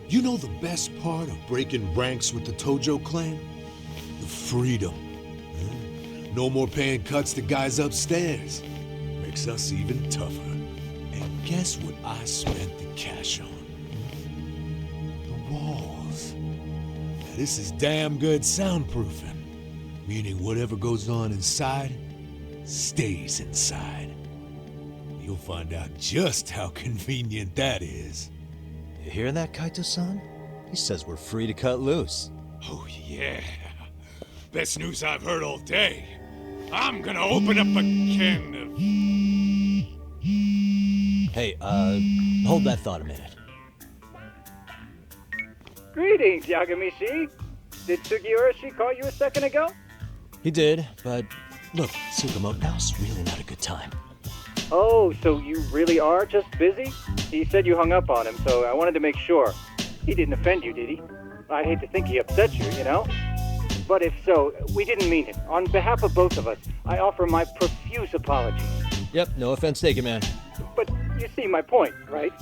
You know the best part of breaking ranks with the Tojo clan? The freedom. No more paying cuts to guys upstairs. Makes us even tougher. And guess what I spent the cash on? The walls. Now, this is damn good soundproofing. Meaning whatever goes on inside, stays inside. You'll find out just how convenient that is. You hear that, Kaito-san? He says we're free to cut loose. Oh, yeah. Best news I've heard all day. I'm gonna open up a can of... Hey, hold that thought a minute. Greetings, Yagami-shi. Did Sugiura-shi call you a second ago? He did, but look, Tsukumo, now's really not a good time. Oh, so you really are just busy? He said you hung up on him, so I wanted to make sure. He didn't offend you, did he? I'd hate to think he upset you, you know? But if so, we didn't mean it. On behalf of both of us, I offer my profuse apologies. Yep, no offense taken, man. But you see my point, right?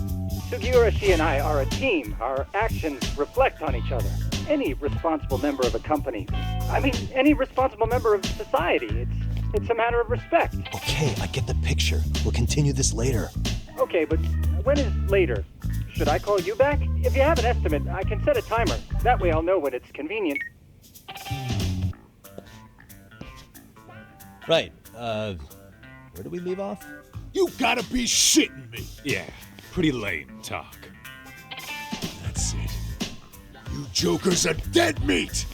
Sugiura-shi and I are a team. Our actions reflect on each other. Any responsible member of a company, any responsible member of society, it's a matter of respect. Okay, I get the picture. We'll continue this later. Okay, but when is later? Should I call you back? If you have an estimate, I can set a timer. That way I'll know when it's convenient. Right, where do we leave off? You gotta be shitting me! Yeah, pretty lame talk. That's it. You jokers are dead meat!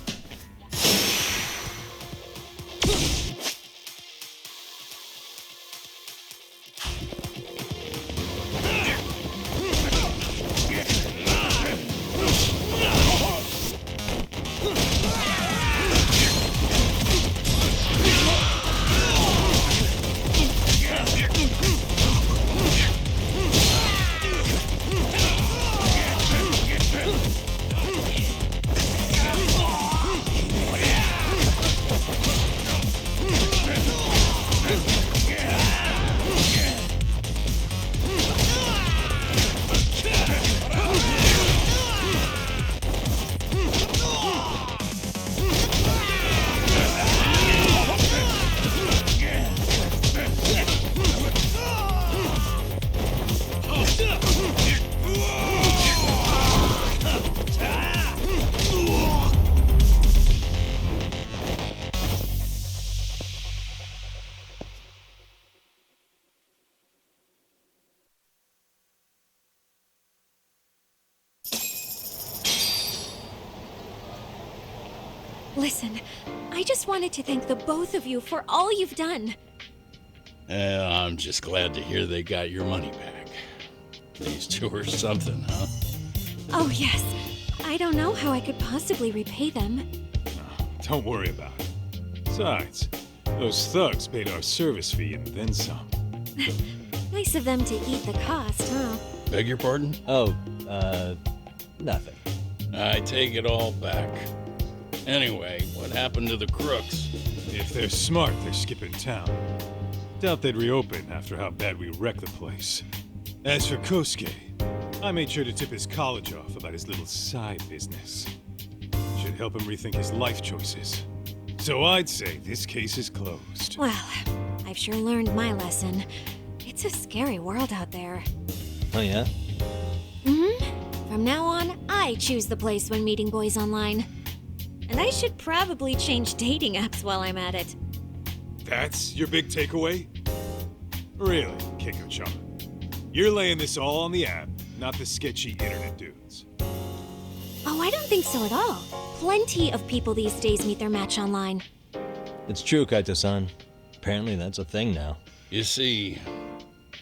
Listen, I just wanted to thank the both of you for all you've done. I'm just glad to hear they got your money back. These two are something, huh? Oh, yes. I don't know how I could possibly repay them. Don't worry about it. Besides, those thugs paid our service fee and then some. Nice of them to eat the cost, huh? Beg your pardon? Oh, nothing. I take it all back. Anyway, what happened to the crooks? If they're smart, they're skipping town. Doubt they'd reopen after how bad we wrecked the place. As for Kosuke, I made sure to tip his college off about his little side business. Should help him rethink his life choices. So I'd say this case is closed. Well, I've sure learned my lesson. It's a scary world out there. Oh, yeah? From now on, I choose the place when meeting boys online. And I should probably change dating apps while I'm at it. That's your big takeaway? Really, Keiko-chan? You're laying this all on the app, not the sketchy internet dudes. Oh, I don't think so at all. Plenty of people these days meet their match online. It's true, Kaito-san. Apparently that's a thing now. You see,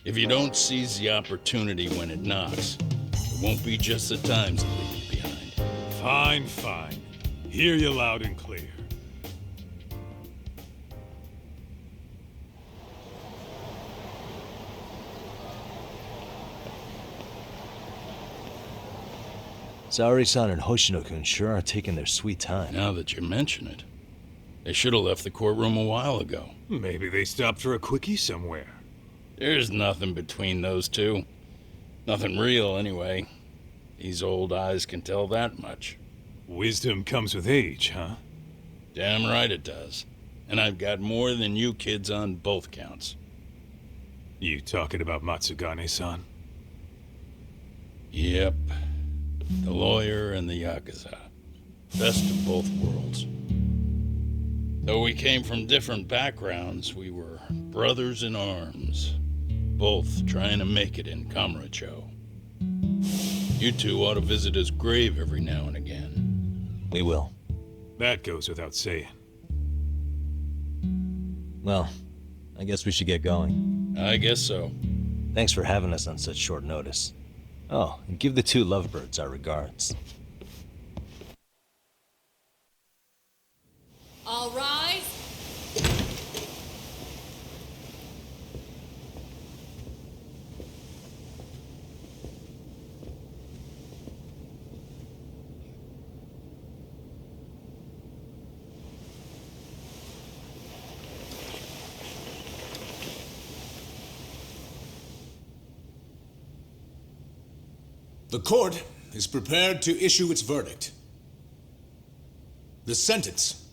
if you don't seize the opportunity when it knocks, it won't be just the times that leave you behind. Fine, fine. Hear you loud and clear. Saori-san and Hoshino-kun sure are taking their sweet time. Now that you mention it, they should have left the courtroom a while ago. Maybe they stopped for a quickie somewhere. There's nothing between those two. Nothing real, anyway. These old eyes can tell that much. Wisdom comes with age, huh? Damn right it does. And I've got more than you kids on both counts. You talking about Matsugane-san? Yep. The lawyer and the Yakuza. Best of both worlds. Though we came from different backgrounds, we were brothers in arms. Both trying to make it in Kamurocho. You two ought to visit his grave every now and again. We will. That goes without saying. Well, I guess we should get going. I guess so. Thanks for having us on such short notice. Oh, and give the two lovebirds our regards. All rise. The court is prepared to issue its verdict. The sentence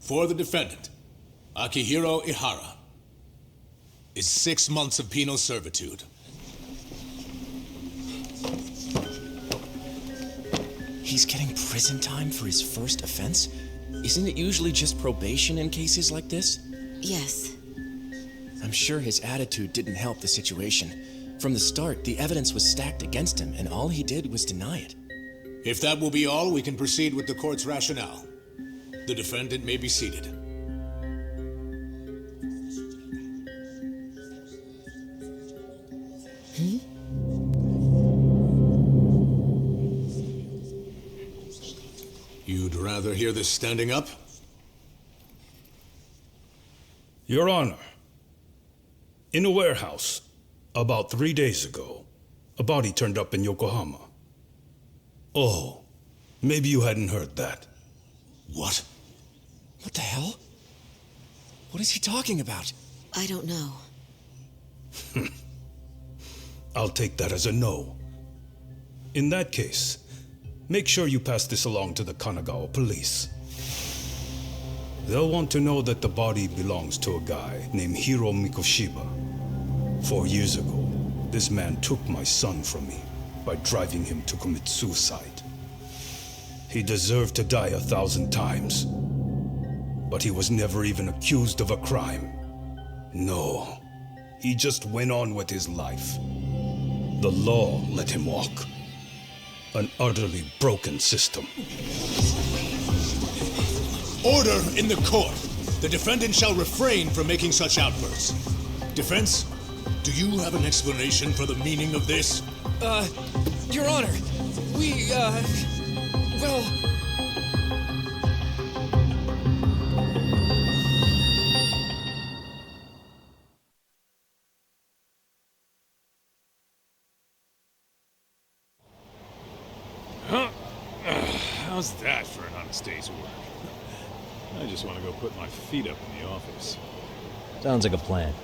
for the defendant, Akihiro Ihara, is 6 months of penal servitude. He's getting prison time for his first offense? Isn't it usually just probation in cases like this? Yes. I'm sure his attitude didn't help the situation. From the start, the evidence was stacked against him, and all he did was deny it. If that will be all, we can proceed with the court's rationale. The defendant may be seated. You'd rather hear this standing up? Your Honor, in a warehouse, about 3 days ago, a body turned up in Yokohama. Oh, maybe you hadn't heard that. What? What the hell? What is he talking about? I don't know. I'll take that as a no. In that case, make sure you pass this along to the Kanagawa police. They'll want to know that the body belongs to a guy named Hiro Mikoshiba. 4 years ago, this man took my son from me by driving him to commit suicide. He deserved to die 1,000 times, but he was never even accused of a crime. No, he just went on with his life. The law let him walk. An utterly broken system. Order in the court. The defendant shall refrain from making such outbursts. Defense, do you have an explanation for the meaning of this? Your Honor, well... How's that for an honest day's work? I just want to go put my feet up in the office. Sounds like a plan.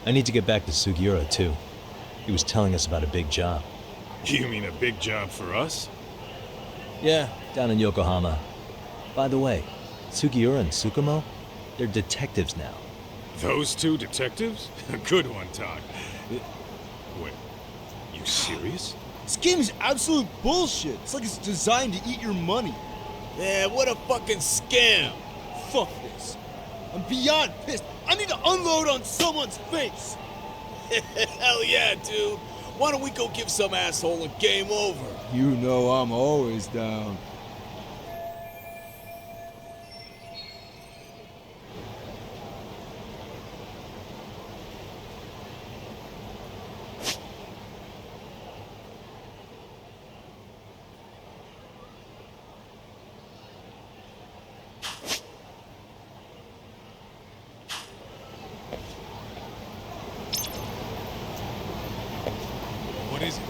I need to get back to Sugiura, too. He was telling us about a big job. You mean a big job for us? Yeah, down in Yokohama. By the way, Sugiura and Tsukumo, they're detectives now. Those two detectives? Good one, Todd. Wait, you serious? This game is absolute bullshit. It's like it's designed to eat your money. Yeah, what a fucking scam. Fuck this. I'm beyond pissed. I need to unload on someone's face. Hell yeah, dude. Why don't we go give some asshole a game over? You know I'm always down. What is it?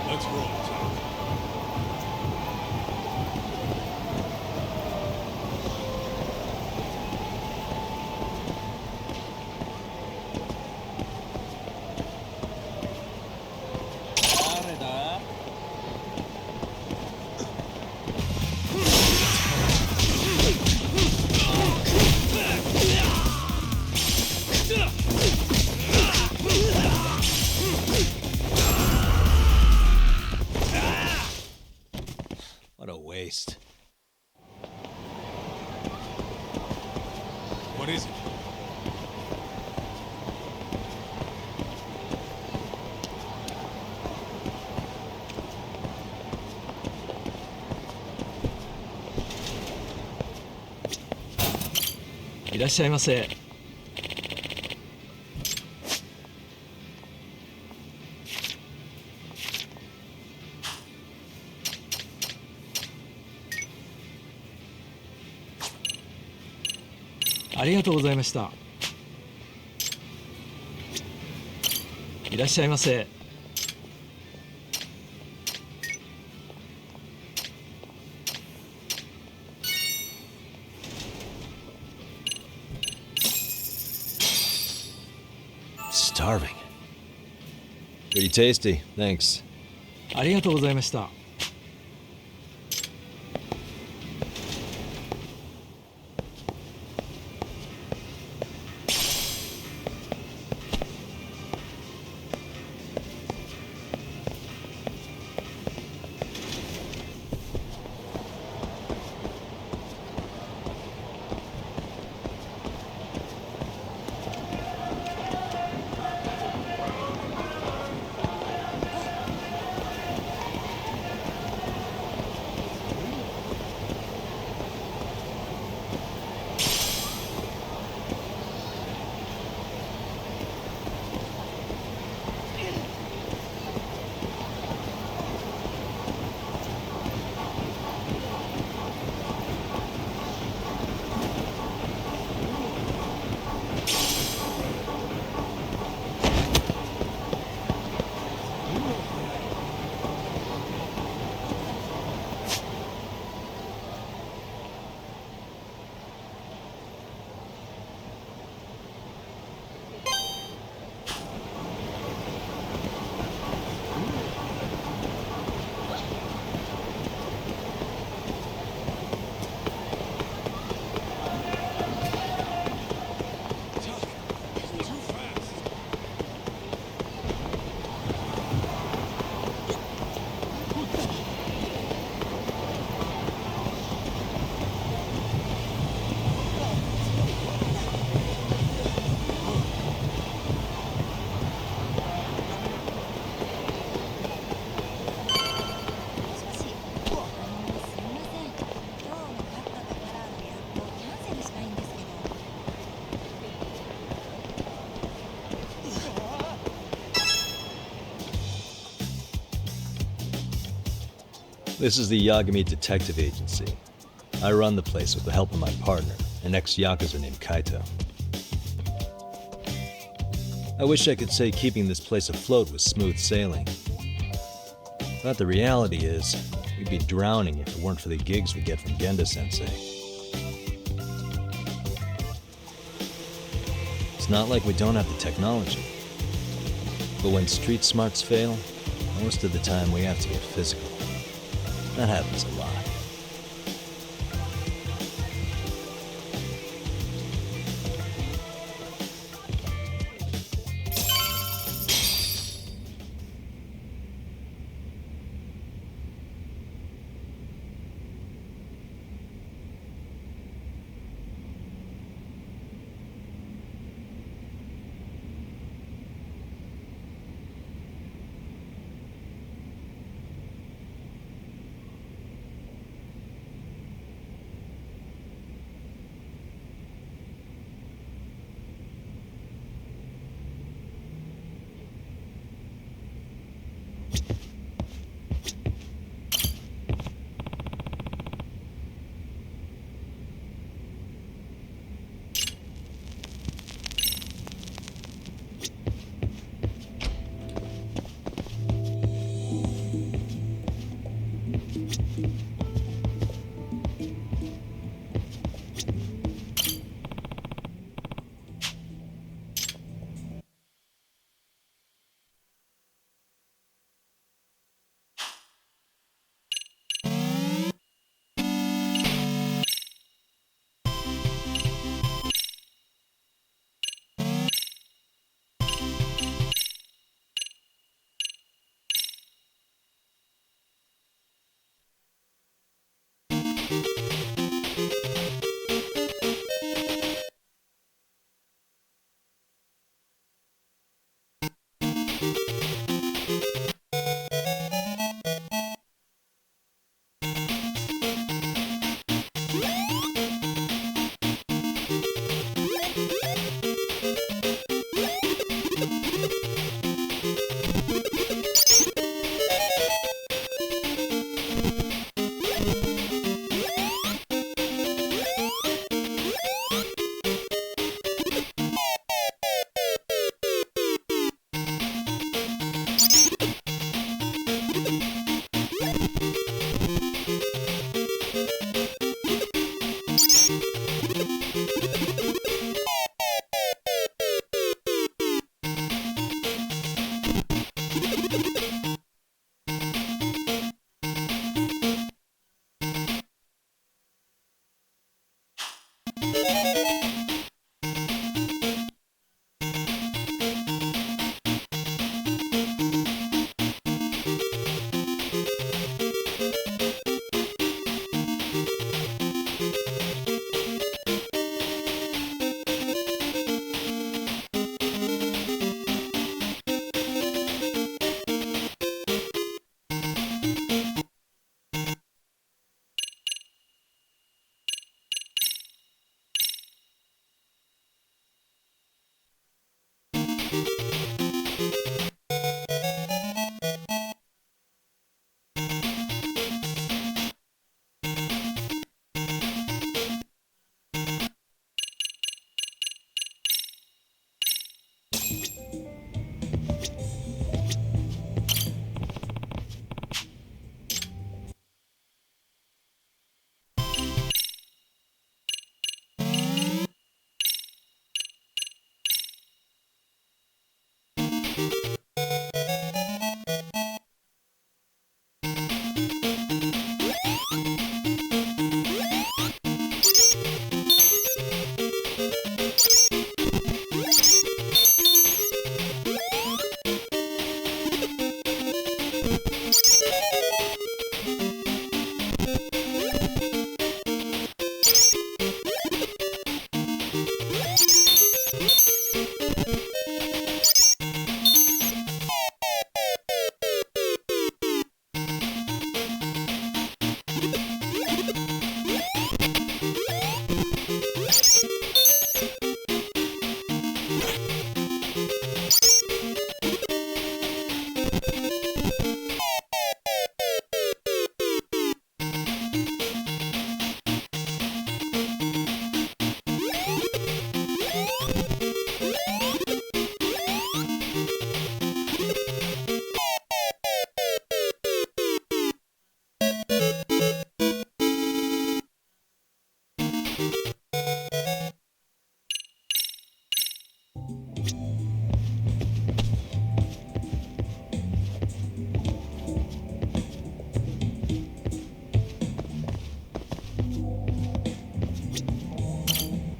Let's roll, Todd. What a waste. What is it?いらっしゃいませ。ありがとうございました。いらっしゃいませ。Starving. Pretty tasty, thanks. ありがとうございました。This is the Yagami Detective Agency. I run the place with the help of my partner, an ex-Yakuza named Kaito. I wish I could say keeping this place afloat was smooth sailing. But the reality is, we'd be drowning if it weren't for the gigs we get from Genda-sensei. It's not like we don't have the technology. But when street smarts fail, most of the time we have to get physical. That happens a lot.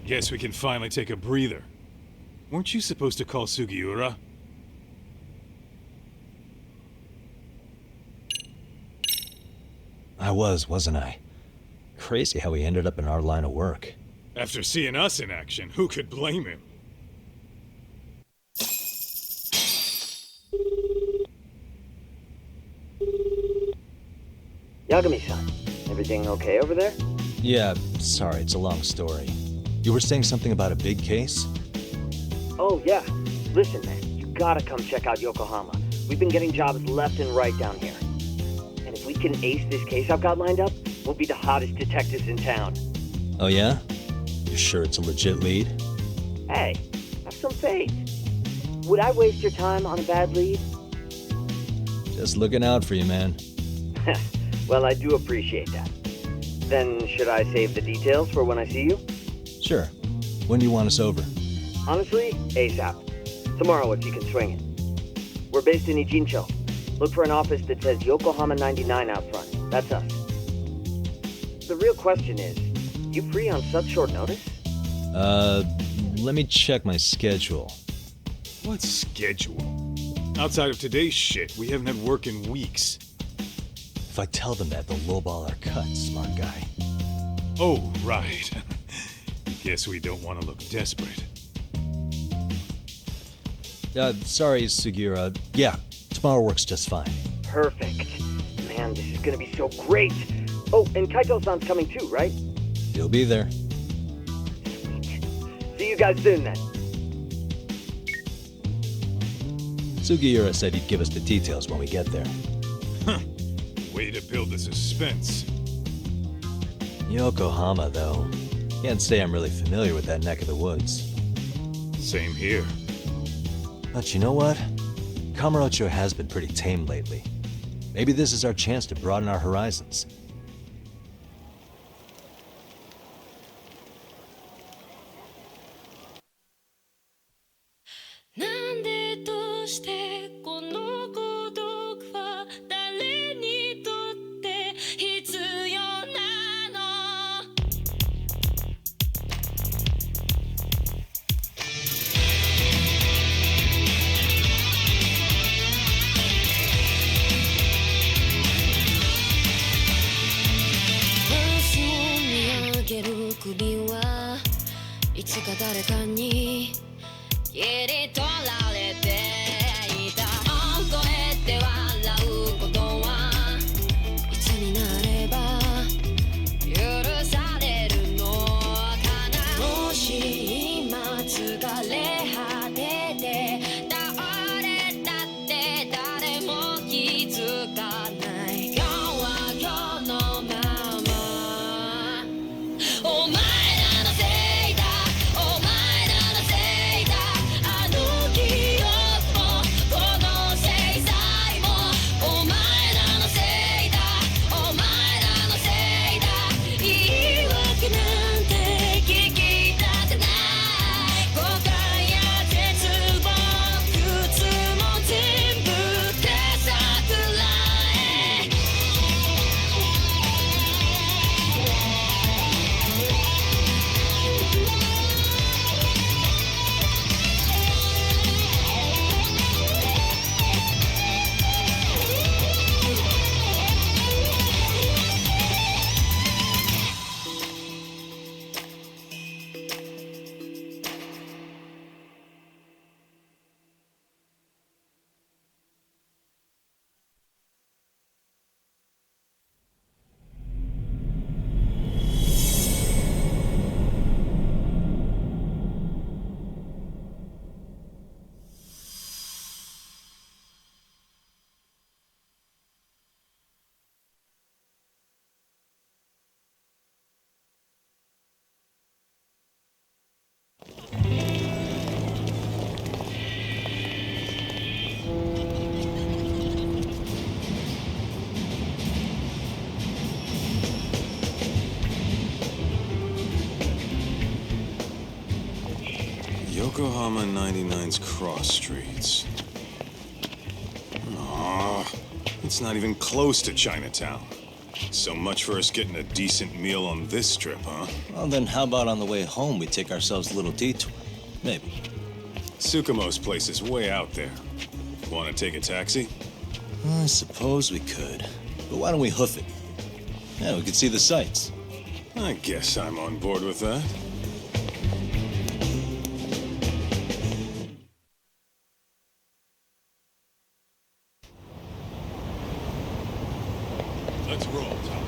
Guess we can finally take a breather. Weren't you supposed to call Sugiura? I wasn't I? Crazy how he ended up in our line of work. After seeing us in action, who could blame him? Yagami-san, everything okay over there? Yeah, sorry, it's a long story. You were saying something about a big case? Oh, yeah. Listen, man, you gotta come check out Yokohama. We've been getting jobs left and right down here. And if we can ace this case I've got lined up, we'll be the hottest detectives in town. Oh yeah? You sure it's a legit lead? Hey, have some faith. Would I waste your time on a bad lead? Just looking out for you, man. Well, I do appreciate that. Then should I save the details for when I see you? Sure. When do you want us over? Honestly, ASAP. Tomorrow if you can swing it. We're based in Ijincho. Look for an office that says Yokohama 99 out front. That's us. The real question is, you free on such short notice? Let me check my schedule. What schedule? Outside of today's shit, we haven't had work in weeks. If I tell them that, they'll lowball our cut, smart guy. Oh, right. Guess we don't want to look desperate. Sorry, Sugiura. Yeah, tomorrow works just fine. Perfect. Man, this is gonna be so great. Oh, and Kaito-san's coming too, right? He'll be there. See you guys soon then. Sugiura said he'd give us the details when we get there. Huh. Way to build the suspense. Yokohama, though. Can't say I'm really familiar with that neck of the woods. Same here. But you know what? Kamurocho has been pretty tame lately. Maybe this is our chance to broaden our horizons. Yokohama 99's cross streets. Aw, it's not even close to Chinatown. So much for us getting a decent meal on this trip, huh? Well, then how about on the way home we take ourselves a little detour? Maybe. Tsukumo's place is way out there. Want to take a taxi? I suppose we could. But why don't we hoof it? Yeah, we could see the sights. I guess I'm on board with that. Let's roll, Tom.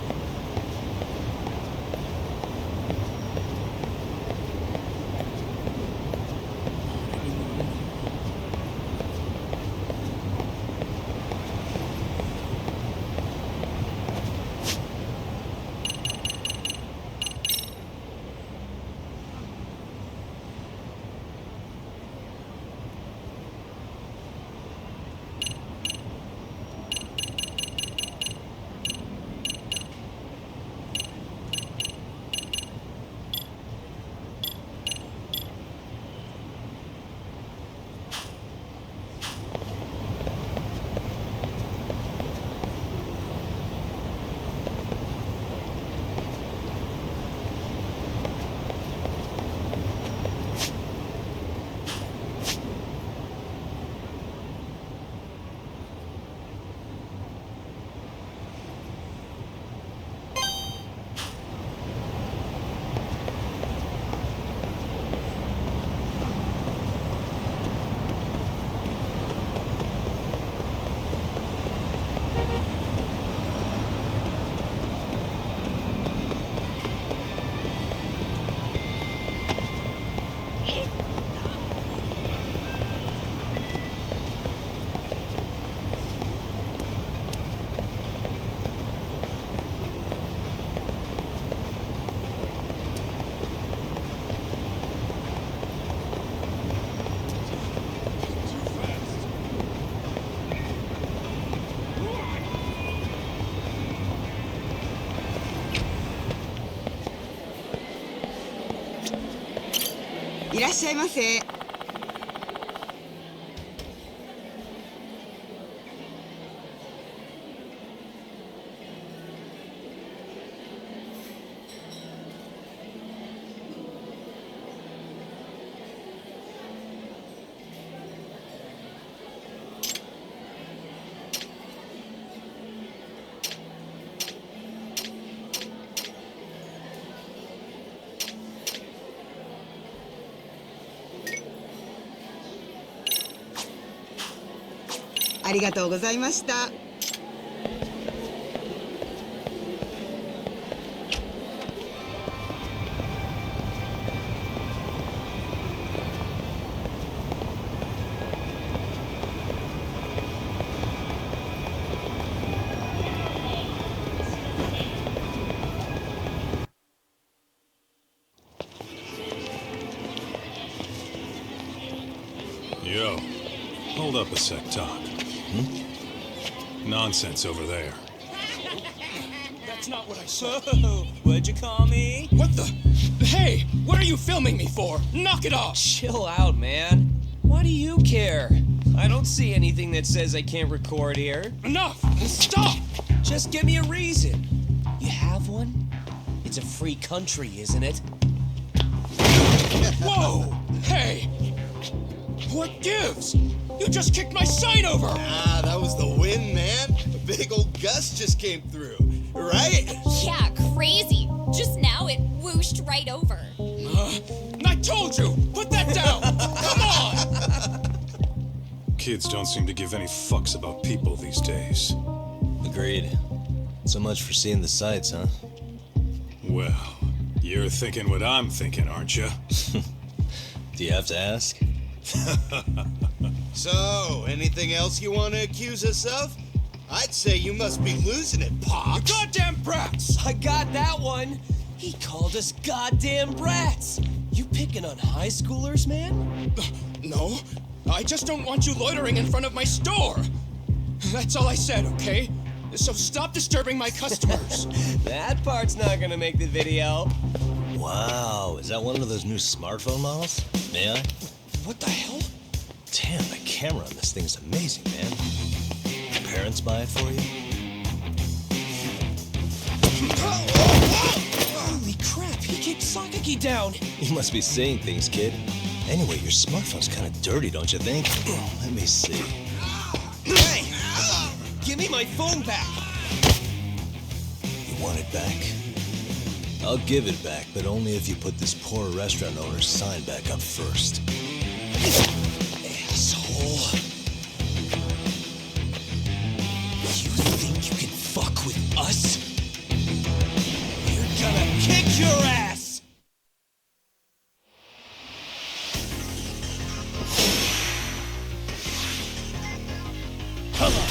いらっしゃいませ。ありがとうございました。Yo, hold up a sec, Doc. Nonsense over there. That's not what I said. What'd you call me? What the? Hey, what are you filming me for? Knock it off! Chill out, man. Why do you care? I don't see anything that says I can't record here. Enough! Stop! Just give me a reason. You have one? It's a free country, isn't it? Whoa! Hey! What gives? You just kicked my sign over! Ah, that was the wind, man. A big old gust just came through, right? Yeah, crazy. Just now it whooshed right over. I told you! Put that down! Come on! Kids don't seem to give any fucks about people these days. Agreed. So much for seeing the sights, huh? Well, you're thinking what I'm thinking, aren't you? Do you have to ask? So, anything else you want to accuse us of? I'd say you must be losing it, Pops. You goddamn brats! I got that one! He called us goddamn brats! You picking on high schoolers, man? No, I just don't want you loitering in front of my store. That's all I said, okay? So stop disturbing my customers. That part's not gonna make the video. Wow, is that one of those new smartphone models? May I? What the hell? Damn, the camera on this thing is amazing, man. Your parents buy it for you? Sakaki down. You must be seeing things, kid. Anyway, your smartphone's kind of dirty, don't you think? Let me see. Hey! Give me my phone back! You want it back? I'll give it back, but only if you put this poor restaurant owner's sign back up first. Asshole. You think you can fuck with us? We're gonna kick your ass! Come on.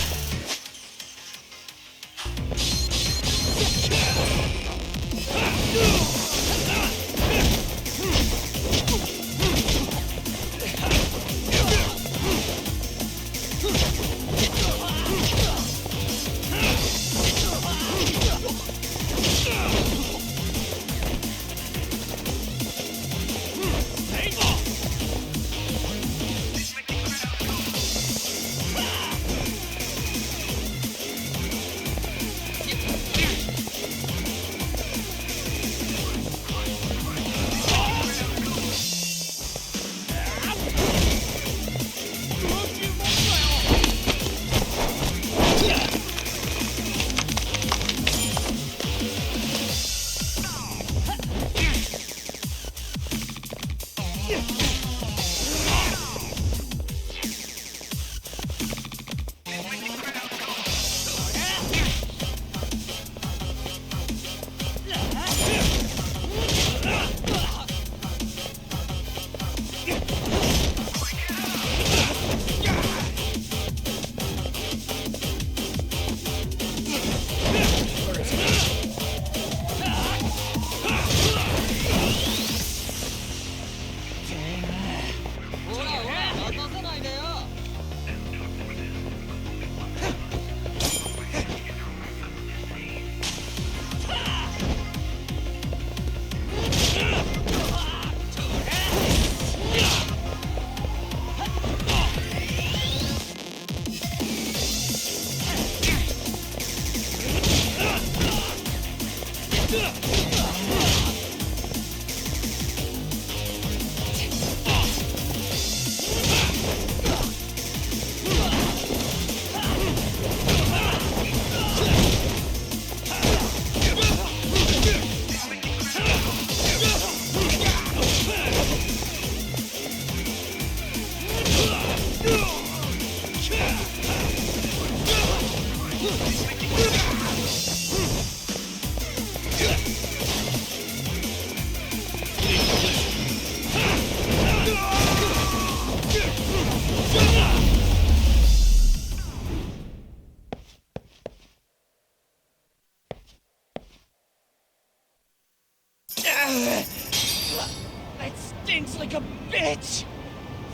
That stinks like a bitch!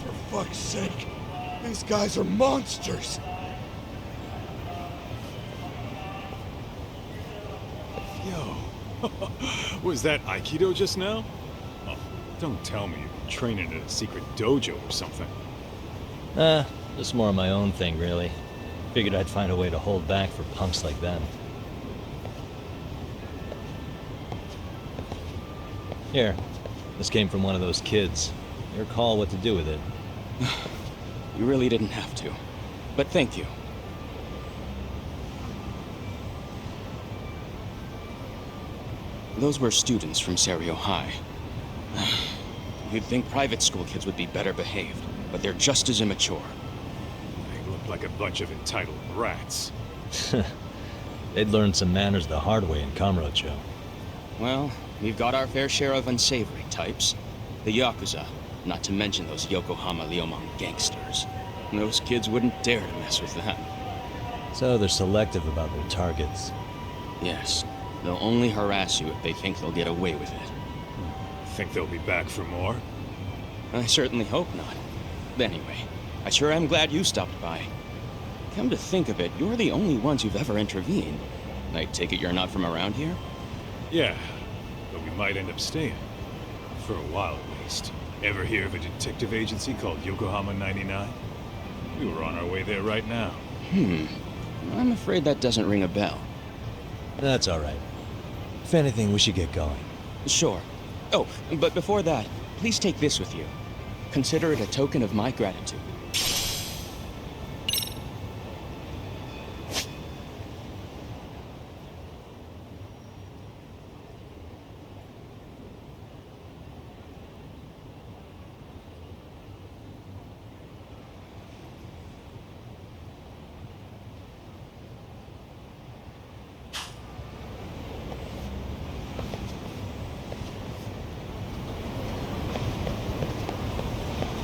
For fuck's sake, these guys are monsters! Yo, was that Aikido just now? Oh, don't tell me you've been training at a secret dojo or something. Just more of my own thing, really. Figured I'd find a way to hold back for punks like them. Here, this came from one of those kids. Your call what to do with it. You really didn't have to. But thank you. Those were students from Serio High. You'd think private school kids would be better behaved, but they're just as immature. They look like a bunch of entitled brats. They'd learned some manners the hard way in Kamurocho. Well, we've got our fair share of unsavory types. The Yakuza, not to mention those Yokohama Liomang gangsters. Those kids wouldn't dare to mess with them. So they're selective about their targets. Yes. They'll only harass you if they think they'll get away with it. Think they'll be back for more? I certainly hope not. Anyway, I sure am glad you stopped by. Come to think of it, you're the only ones who've ever intervened. I take it you're not from around here? Yeah, but we might end up staying. For a while, at least. Ever hear of a detective agency called Yokohama 99? We were on our way there right now. I'm afraid that doesn't ring a bell. That's all right. If anything, we should get going. Sure. Oh, but before that, please take this with you. Consider it a token of my gratitude.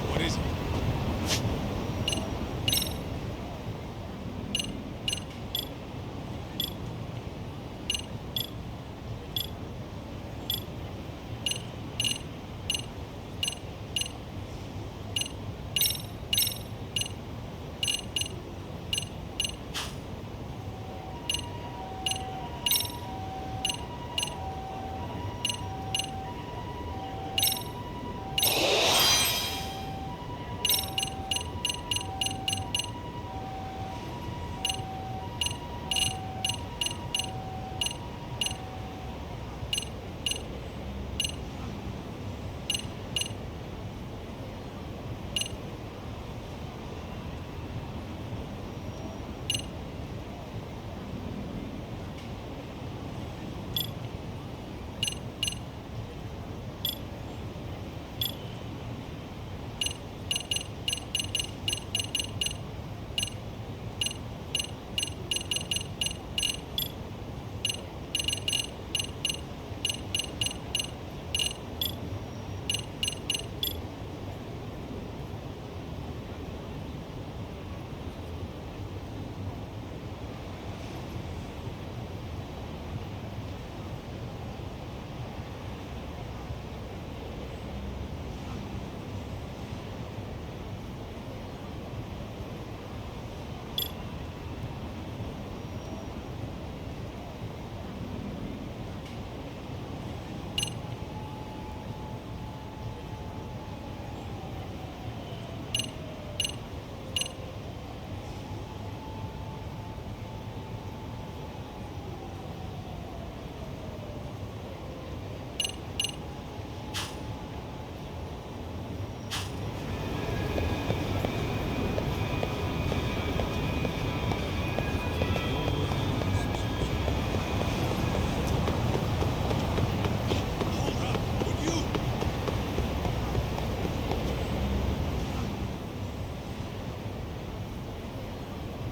What is it?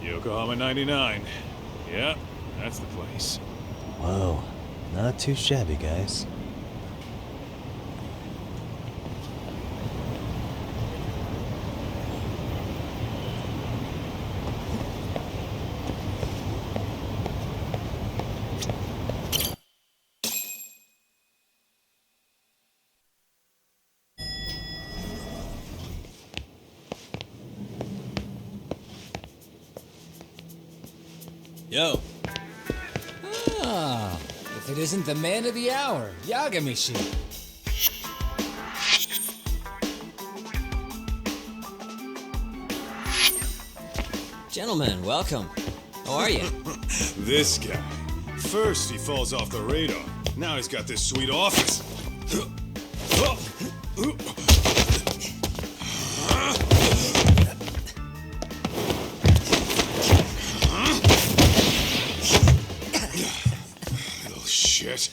Yokohama 99. Yeah, that's the place. Whoa, not too shabby, guys. Yo. Ah, if it isn't the man of the hour, Yagamishi. Gentlemen, welcome. How are you? This guy. First he falls off the radar. Now he's got this sweet office. Little shit.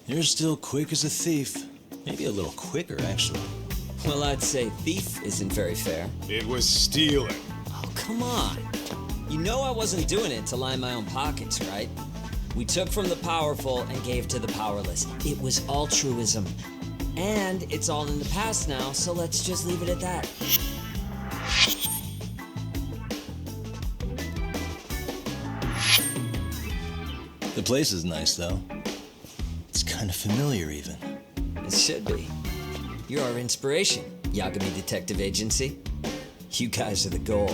You're still quick as a thief. Maybe a little quicker, actually. Well, I'd say thief isn't very fair. It was stealing. Oh, come on. You know I wasn't doing it to line my own pockets, right? We took from the powerful and gave to the powerless. It was altruism. And it's all in the past now, so let's just leave it at that. The place is nice, though. It's kind of familiar, even. It should be. You're our inspiration, Yagami Detective Agency. You guys are the goal.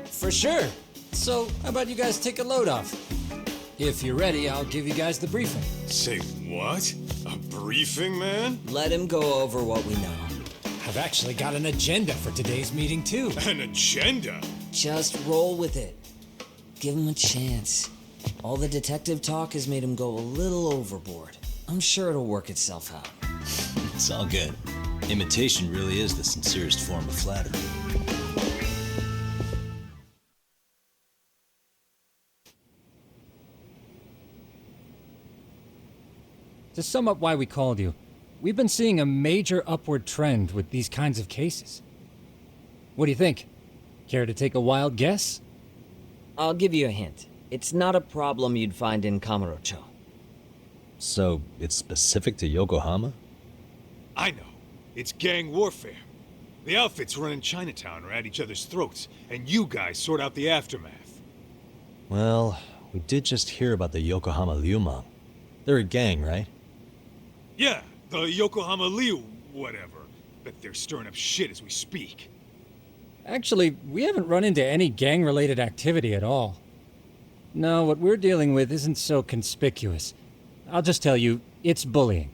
For sure. So, how about you guys take a load off? If you're ready, I'll give you guys the briefing. Say what? A briefing, man? Let him go over what we know. I've actually got an agenda for today's meeting, too. An agenda? Just roll with it. Give him a chance. All the detective talk has made him go a little overboard. I'm sure it'll work itself out. It's all good. Imitation really is the sincerest form of flattery. To sum up why we called you, we've been seeing a major upward trend with these kinds of cases. What do you think? Care to take a wild guess? I'll give you a hint. It's not a problem you'd find in Kamurocho. So, it's specific to Yokohama? I know. It's gang warfare. The outfits running Chinatown are at each other's throats, and you guys sort out the aftermath. Well, we did just hear about the Yokohama Liumang. They're a gang, right? Yeah, the Yokohama Liu, whatever. Bet they're stirring up shit as we speak. Actually, we haven't run into any gang-related activity at all. No, what we're dealing with isn't so conspicuous. I'll just tell you, it's bullying.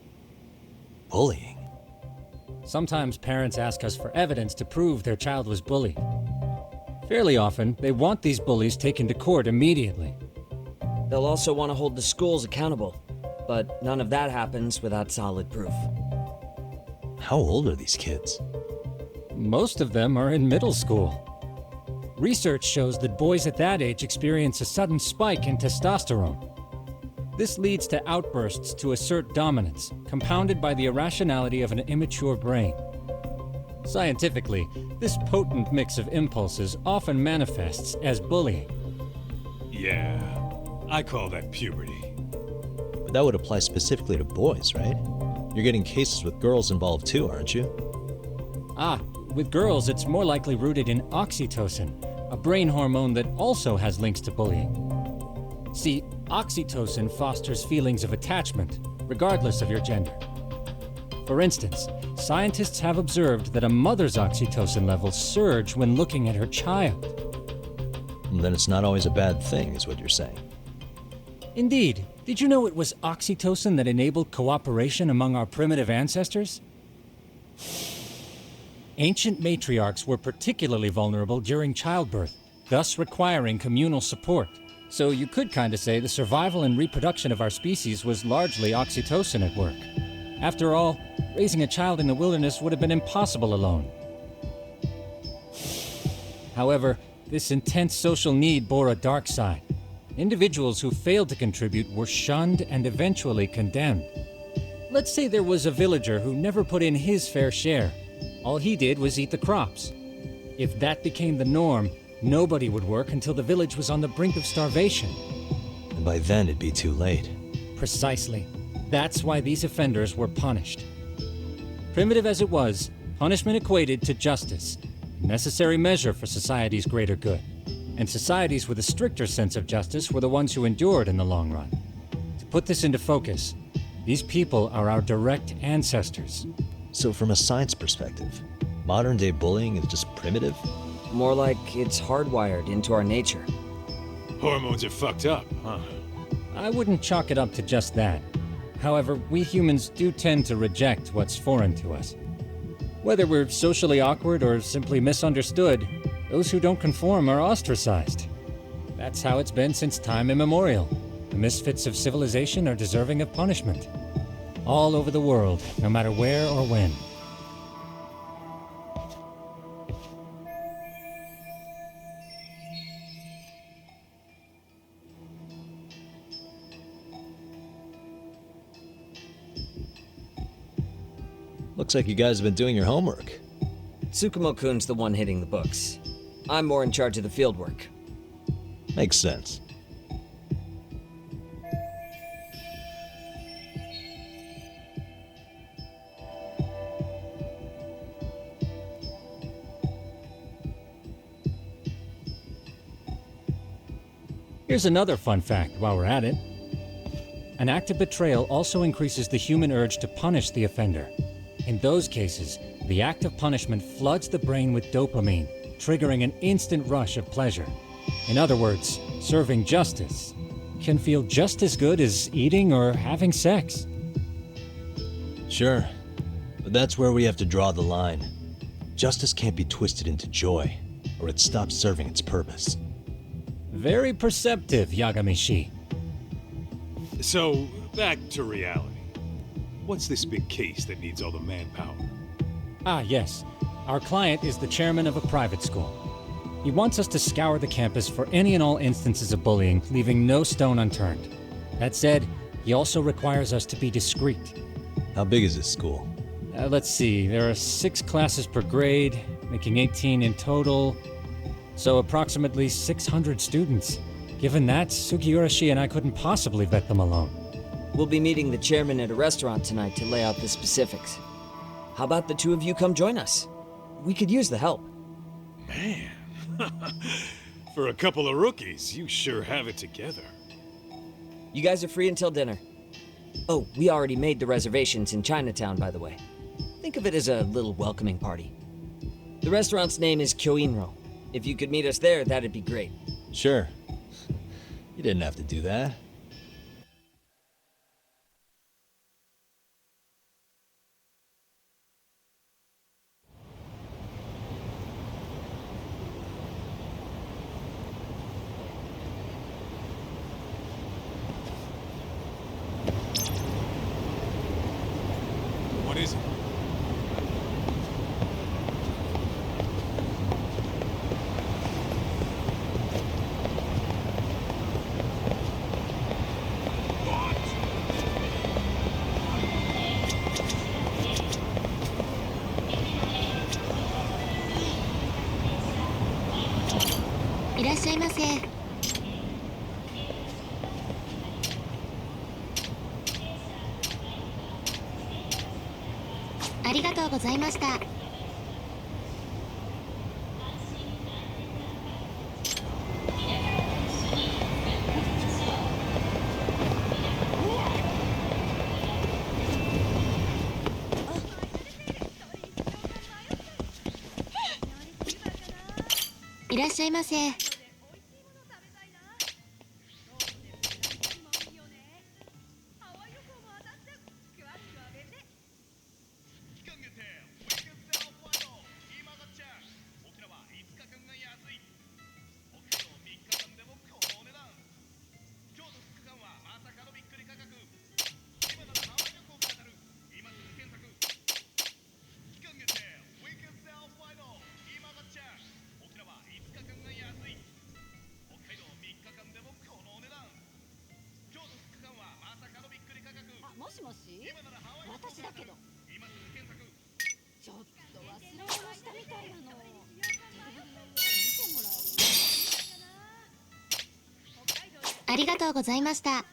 Bullying? Sometimes parents ask us for evidence to prove their child was bullied. Fairly often, they want these bullies taken to court immediately. They'll also want to hold the schools accountable, but none of that happens without solid proof. How old are these kids? Most of them are in middle school. Research shows that boys at that age experience a sudden spike in testosterone. This leads to outbursts to assert dominance, compounded by the irrationality of an immature brain. Scientifically, this potent mix of impulses often manifests as bullying. Yeah, I call that puberty. But that would apply specifically to boys, right? You're getting cases with girls involved too, aren't you? Ah, with girls it's more likely rooted in oxytocin, a brain hormone that also has links to bullying. See, oxytocin fosters feelings of attachment, regardless of your gender. For instance, scientists have observed that a mother's oxytocin levels surge when looking at her child. Then it's not always a bad thing, is what you're saying. Indeed. Did you know it was oxytocin that enabled cooperation among our primitive ancestors? Ancient matriarchs were particularly vulnerable during childbirth, thus requiring communal support. So you could kinda say the survival and reproduction of our species was largely oxytocin at work. After all, raising a child in the wilderness would have been impossible alone. However, this intense social need bore a dark side. Individuals who failed to contribute were shunned and eventually condemned. Let's say there was a villager who never put in his fair share. All he did was eat the crops. If that became the norm, nobody would work until the village was on the brink of starvation. And by then it'd be too late. Precisely. That's why these offenders were punished. Primitive as it was, punishment equated to justice, a necessary measure for society's greater good. And societies with a stricter sense of justice were the ones who endured in the long run. To put this into focus, these people are our direct ancestors. So from a science perspective, modern-day bullying is just primitive? More like it's hardwired into our nature. Hormones are fucked up, huh? I wouldn't chalk it up to just that. However, we humans do tend to reject what's foreign to us. Whether we're socially awkward or simply misunderstood, those who don't conform are ostracized. That's how it's been since time immemorial. The misfits of civilization are deserving of punishment. All over the world, no matter where or when. Looks like you guys have been doing your homework. Tsukumo-kun's the one hitting the books. I'm more in charge of the fieldwork. Makes sense. Here's another fun fact while we're at it. An act of betrayal also increases the human urge to punish the offender. In those cases, the act of punishment floods the brain with dopamine, triggering an instant rush of pleasure. In other words, serving justice can feel just as good as eating or having sex. Sure, but that's where we have to draw the line. Justice can't be twisted into joy, or it stops serving its purpose. Very perceptive, Yagami-shi. So, back to reality. What's this big case that needs all the manpower? Ah, yes. Our client is the chairman of a private school. He wants us to scour the campus for any and all instances of bullying, leaving no stone unturned. That said, he also requires us to be discreet. How big is this school? Let's see, there are 6 classes per grade, making 18 in total. So approximately 600 students. Given that, Sugiurashi and I couldn't possibly vet them alone. We'll be meeting the chairman at a restaurant tonight to lay out the specifics. How about the two of you come join us? We could use the help. Man, for a couple of rookies, you sure have it together. You guys are free until dinner. Oh, we already made the reservations in Chinatown, by the way. Think of it as a little welcoming party. The restaurant's name is Kyoinro. If you could meet us there, that'd be great. Sure. You didn't have to do that. What is it?いらっしゃいませ。ありがとうございました。いらっしゃいませ。もしもし、私だけど。ちょっと忘れ物したみたいなの。テーブルの上を見てもらえる？ありがとうございました。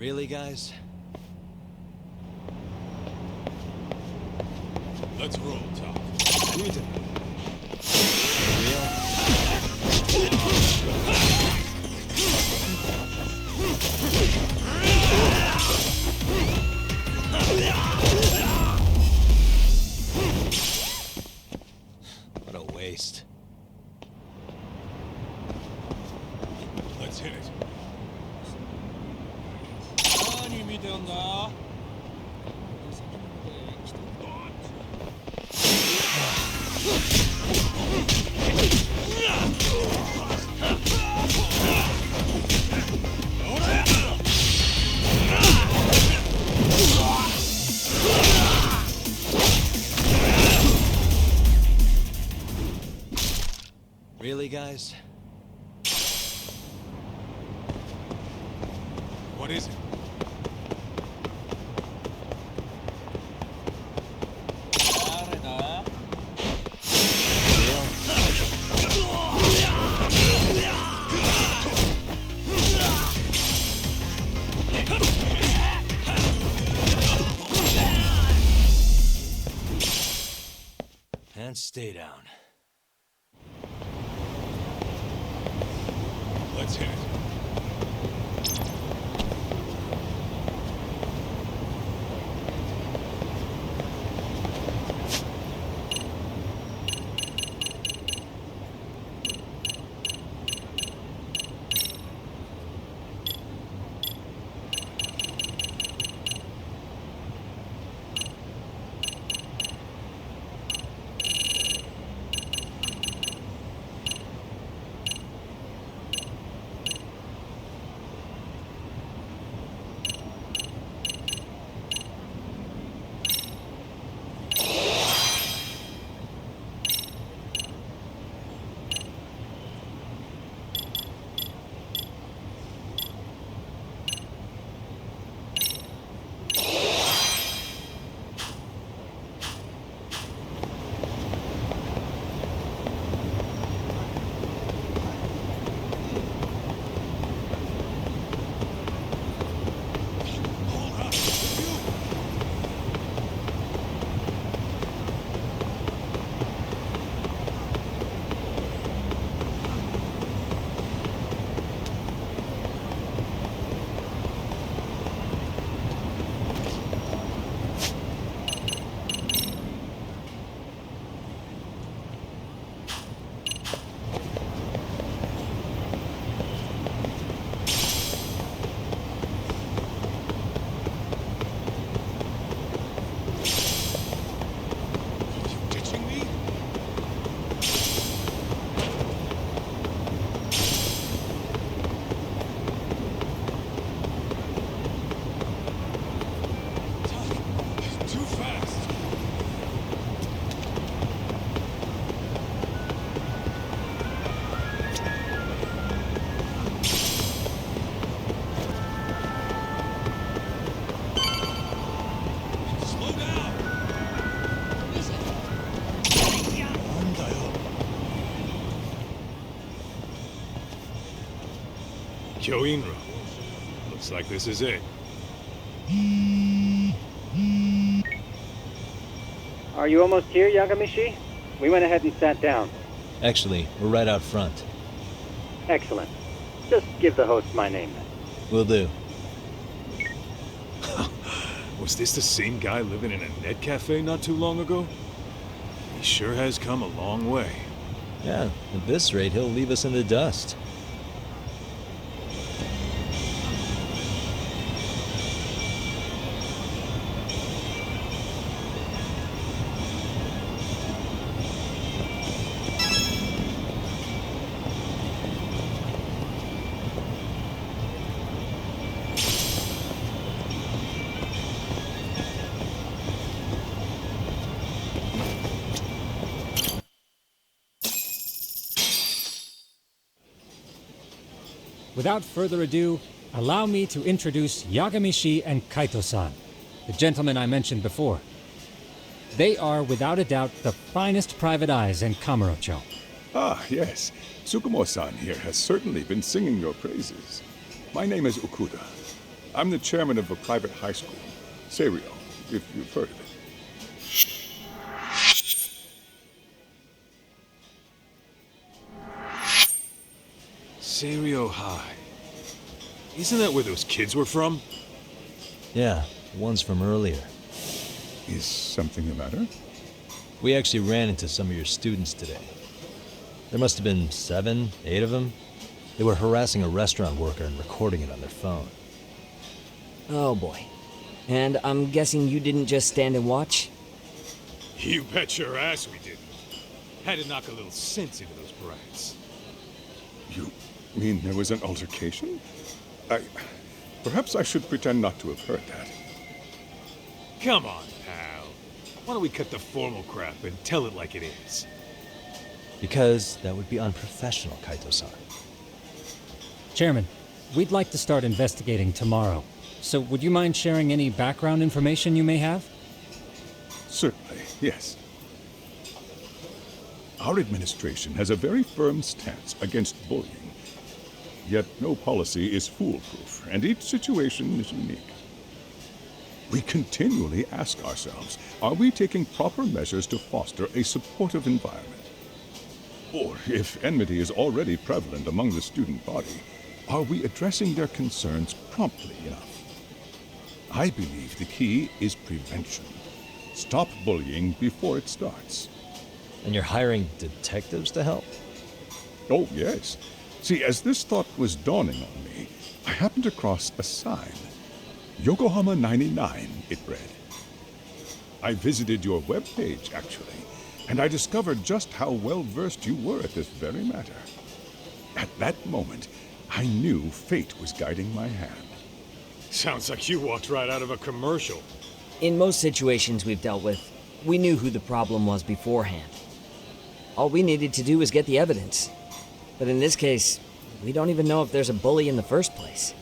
Really, guys? Let's roll, Top. Real? What a waste. Let's hit it. Really, guys? What is it? And stay down. Let's hit it. Kyoinro. Looks like this is it. Are you almost here, Yagamishi? We went ahead and sat down. Actually, we're right out front. Excellent. Just give the host my name then. Will do. Was this the same guy living in a net cafe not too long ago? He sure has come a long way. Yeah, at this rate, he'll leave us in the dust. Without further ado, allow me to introduce Yagamishi and Kaito-san, the gentlemen I mentioned before. They are, without a doubt, the finest private eyes in Kamurocho. Ah, yes. Tsukumo-san here has certainly been singing your praises. My name is Okuda. I'm the chairman of a private high school, Serio, if you've heard of it. Serio High. Isn't that where those kids were from? Yeah, the ones from earlier. Is something the matter? We actually ran into some of your students today. There must have been 7, 8 of them. They were harassing a restaurant worker and recording it on their phone. Oh boy. And I'm guessing you didn't just stand and watch? You bet your ass we didn't. Had to knock a little sense into those brats. You mean there was an altercation? Perhaps I should pretend not to have heard that. Come on, pal. Why don't we cut the formal crap and tell it like it is? Because that would be unprofessional, Kaito-san. Chairman, we'd like to start investigating tomorrow. So would you mind sharing any background information you may have? Certainly, yes. Our administration has a very firm stance against bullying. Yet no policy is foolproof, and each situation is unique. We continually ask ourselves, are we taking proper measures to foster a supportive environment? Or, if enmity is already prevalent among the student body, are we addressing their concerns promptly enough? I believe the key is prevention. Stop bullying before it starts. And you're hiring detectives to help? Oh, yes. See, as this thought was dawning on me, I happened across a sign. Yokohama 99, it read. I visited your webpage, actually, and I discovered just how well-versed you were at this very matter. At that moment, I knew fate was guiding my hand. Sounds like you walked right out of a commercial. In most situations we've dealt with, we knew who the problem was beforehand. All we needed to do was get the evidence. But in this case, we don't even know if there's a bully in the first place.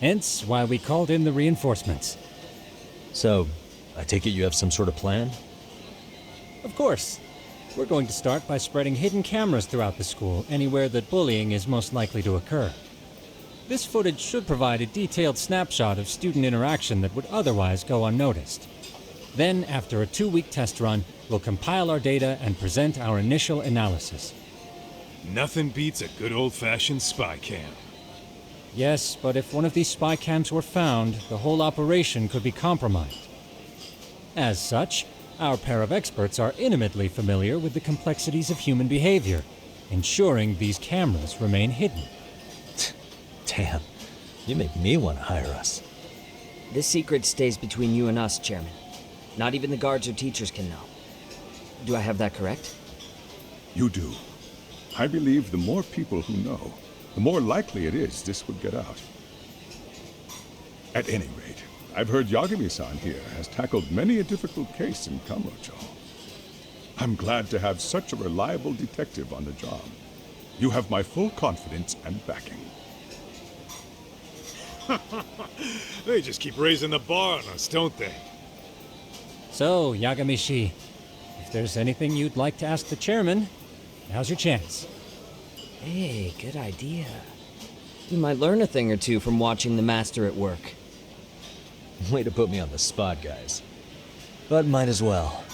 Hence why we called in the reinforcements. So, I take it you have some sort of plan? Of course. We're going to start by spreading hidden cameras throughout the school, anywhere that bullying is most likely to occur. This footage should provide a detailed snapshot of student interaction that would otherwise go unnoticed. Then, after a 2-week test run, we'll compile our data and present our initial analysis. Nothing beats a good old-fashioned spy cam. Yes, but if one of these spy cams were found, the whole operation could be compromised. As such, our pair of experts are intimately familiar with the complexities of human behavior, ensuring these cameras remain hidden. Damn, you make me want to hire us. This secret stays between you and us, Chairman. Not even the guards or teachers can know. Do I have that correct? You do. I believe the more people who know, the more likely it is this would get out. At any rate, I've heard Yagami-san here has tackled many a difficult case in Kamurocho. I'm glad to have such a reliable detective on the job. You have my full confidence and backing. They just keep raising the bar on us, don't they? So, Yagami-shi, if there's anything you'd like to ask the chairman, now's your chance. Hey, good idea. You might learn a thing or two from watching the master at work. Way to put me on the spot, guys. But might as well.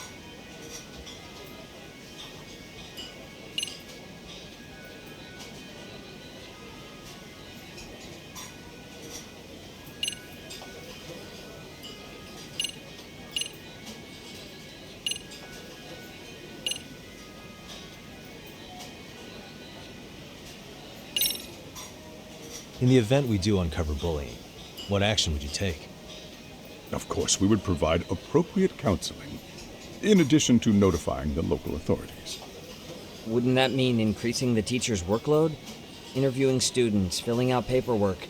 In the event we do uncover bullying, what action would you take? Of course, we would provide appropriate counseling, in addition to notifying the local authorities. Wouldn't that mean increasing the teacher's workload? Interviewing students, filling out paperwork.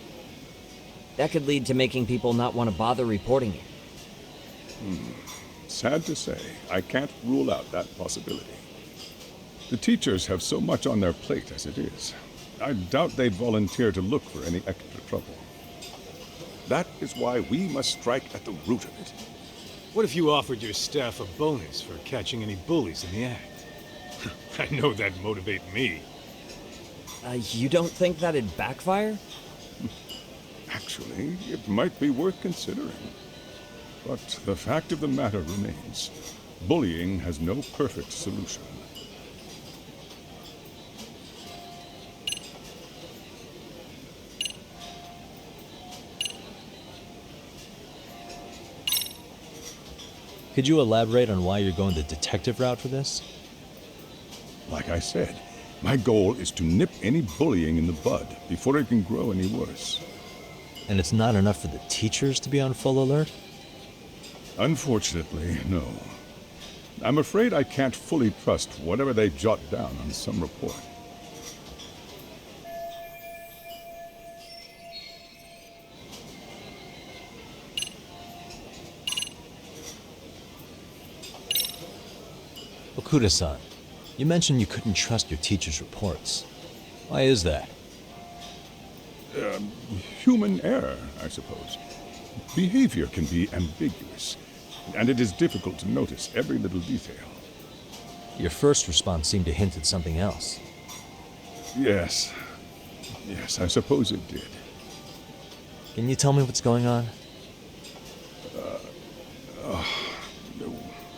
That could lead to making people not want to bother reporting it. Sad to say, I can't rule out that possibility. The teachers have so much on their plate as it is. I doubt they'd volunteer to look for any extra trouble. That is why we must strike at the root of it. What if you offered your staff a bonus for catching any bullies in the act? I know that'd motivate me. You don't think that'd backfire? Actually, it might be worth considering. But the fact of the matter remains, bullying has no perfect solution. Could you elaborate on why you're going the detective route for this? Like I said, my goal is to nip any bullying in the bud before it can grow any worse. And it's not enough for the teachers to be on full alert? Unfortunately, no. I'm afraid I can't fully trust whatever they jot down on some report. Okuda-san, you mentioned you couldn't trust your teacher's reports. Why is that? Human error, I suppose. Behavior can be ambiguous, and it is difficult to notice every little detail. Your first response seemed to hint at something else. Yes. Yes, I suppose it did. Can you tell me what's going on?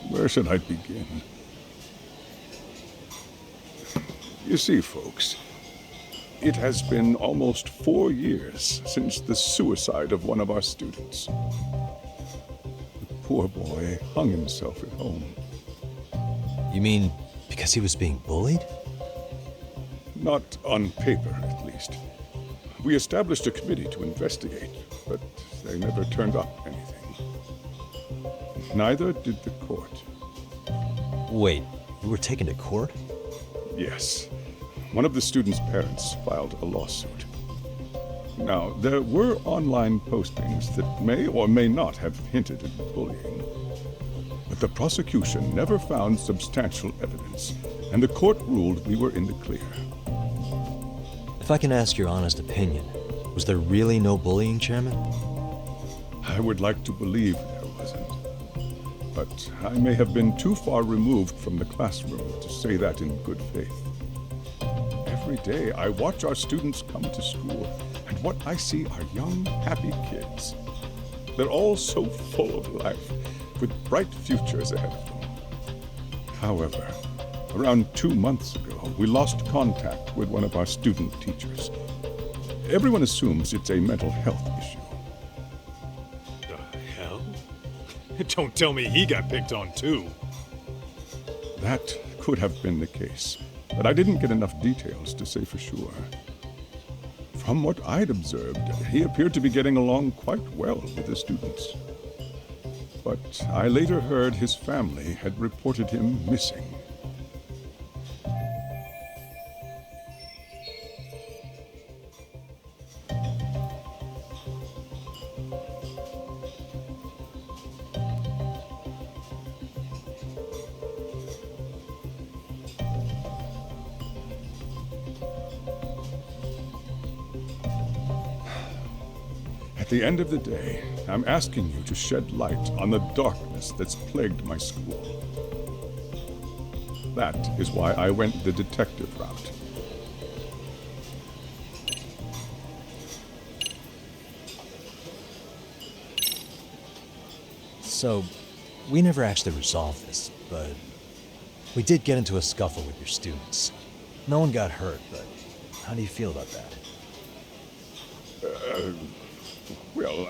Where should I begin? You see, folks, it has been almost 4 years since the suicide of one of our students. The poor boy hung himself at home. You mean because he was being bullied? Not on paper, at least. We established a committee to investigate, but they never turned up anything. Neither did the court. Wait, you were taken to court? Yes. One of the students' parents filed a lawsuit. Now, there were online postings that may or may not have hinted at bullying. But the prosecution never found substantial evidence, and the court ruled we were in the clear. If I can ask your honest opinion, was there really no bullying, Chairman? I would like to believe there wasn't. But I may have been too far removed from the classroom to say that in good faith. Every day I watch our students come to school, and what I see are young, happy kids. They're all so full of life, with bright futures ahead of them. However, around 2 months ago, we lost contact with one of our student teachers. Everyone assumes it's a mental health issue. The hell? Don't tell me he got picked on too. That could have been the case, but I didn't get enough details to say for sure. From what I'd observed, he appeared to be getting along quite well with the students. But I later heard his family had reported him missing. At the end of the day, I'm asking you to shed light on the darkness that's plagued my school. That is why I went the detective route. So, we never actually resolved this, but we did get into a scuffle with your students. No one got hurt, but how do you feel about that? Well,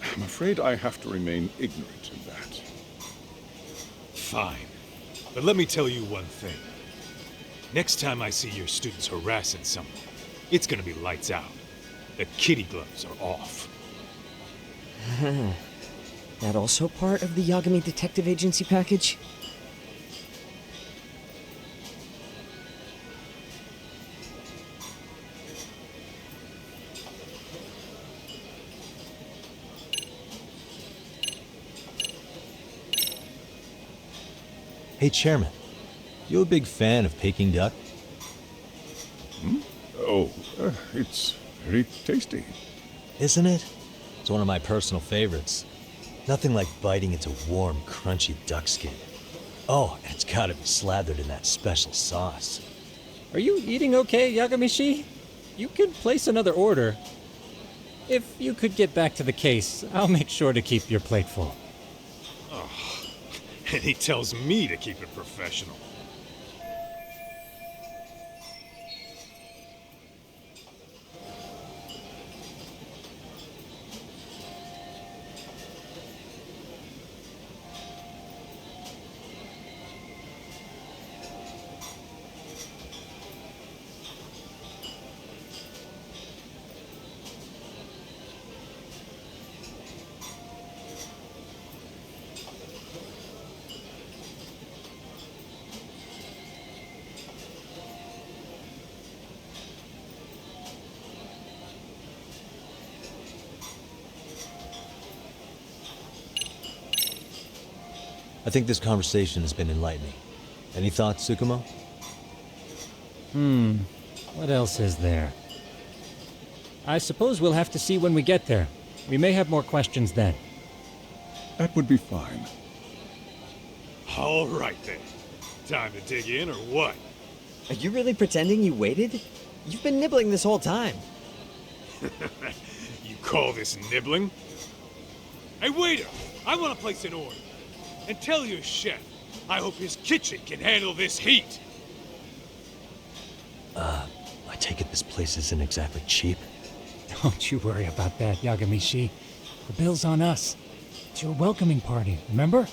I'm afraid I have to remain ignorant of that. Fine. But let me tell you one thing. Next time I see your students harassing someone, it's gonna be lights out. The kitty gloves are off. That also part of the Yagami Detective Agency package? Hey, Chairman, you a big fan of Peking duck? Oh, it's very tasty. Isn't it? It's one of my personal favorites. Nothing like biting into warm, crunchy duck skin. Oh, and it's gotta be slathered in that special sauce. Are you eating okay, Yagamishi? You can place another order. If you could get back to the case, I'll make sure to keep your plate full. Oh, and he tells me to keep it professional. I think this conversation has been enlightening. Any thoughts, Tsukumo? What else is there? I suppose we'll have to see when we get there. We may have more questions then. That would be fine. All right then. Time to dig in or what? Are you really pretending you waited? You've been nibbling this whole time. You call this nibbling? Hey, waiter! I want to place an order. And tell your chef, I hope his kitchen can handle this heat. I take it this place isn't exactly cheap. Don't you worry about that, Yagamishi. The bill's on us. It's your welcoming party, remember?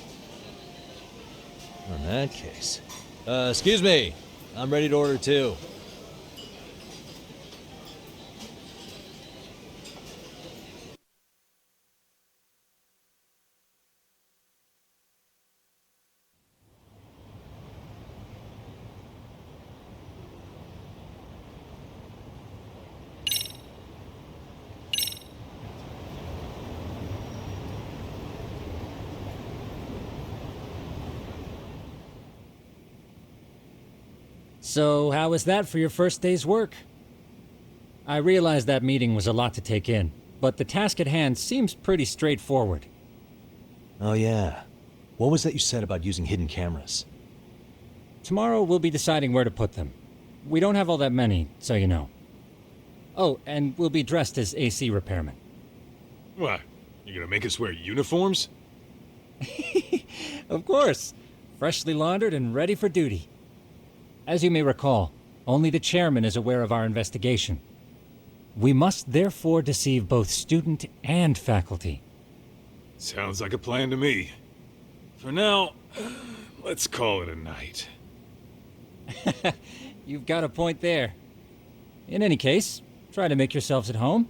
In that case. Excuse me. I'm ready to order too. So, how was that for your first day's work? I realize that meeting was a lot to take in, but the task at hand seems pretty straightforward. Oh yeah. What was that you said about using hidden cameras? Tomorrow we'll be deciding where to put them. We don't have all that many, so you know. Oh, and we'll be dressed as AC repairmen. What? You gonna make us wear uniforms? Of course. Freshly laundered and ready for duty. As you may recall, only the chairman is aware of our investigation. We must therefore deceive both student and faculty. Sounds like a plan to me. For now, let's call it a night. You've got a point there. In any case, try to make yourselves at home.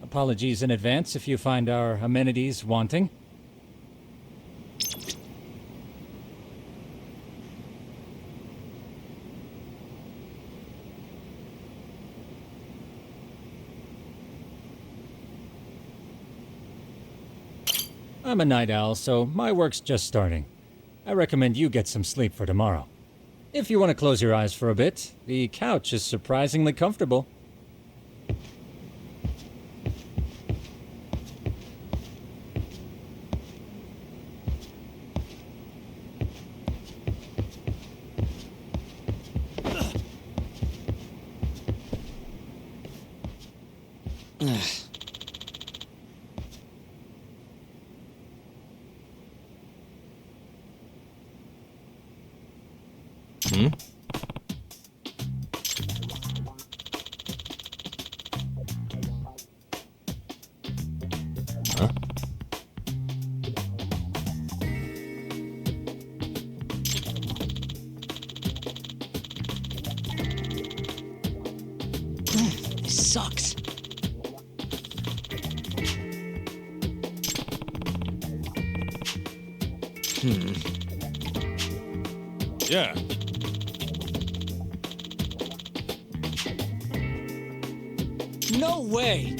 Apologies in advance if you find our amenities wanting. I'm a night owl, so my work's just starting. I recommend you get some sleep for tomorrow. If you want to close your eyes for a bit, the couch is surprisingly comfortable. This sucks. Yeah. No way!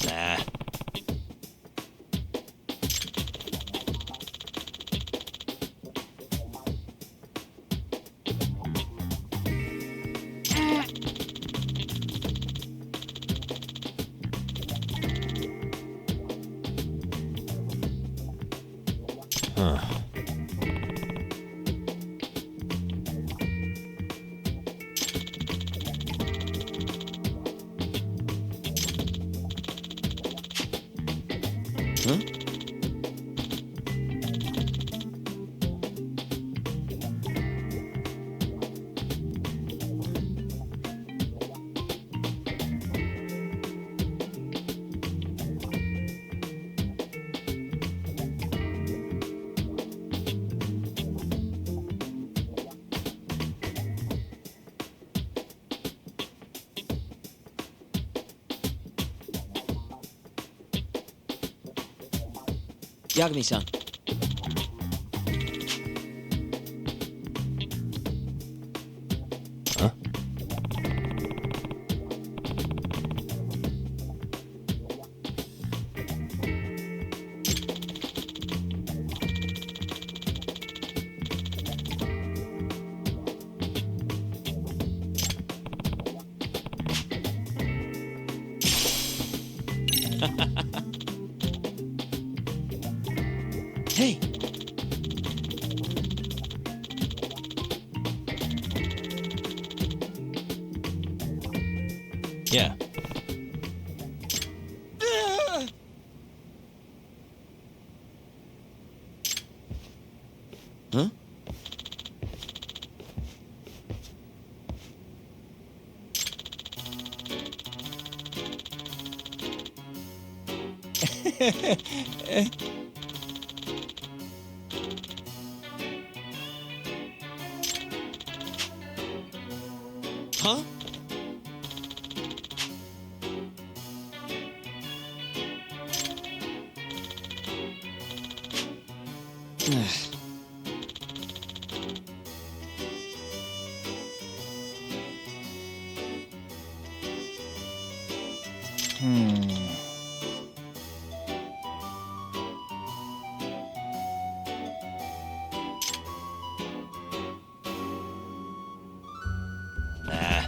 Nah. Huh. Huh? Yagami-san. Huh? Hey! Yeah. Huh? Huh? Nah.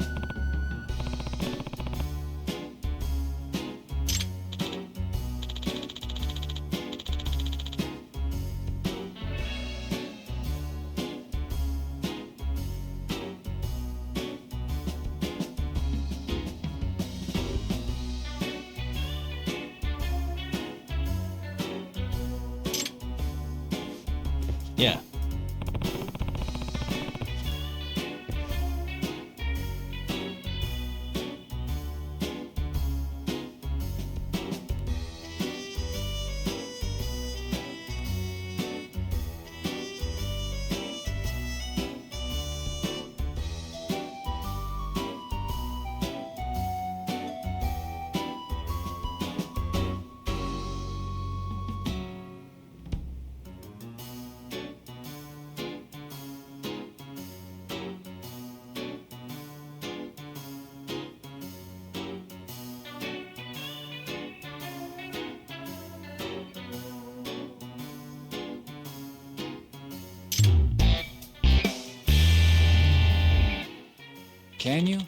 Yeah. Can you?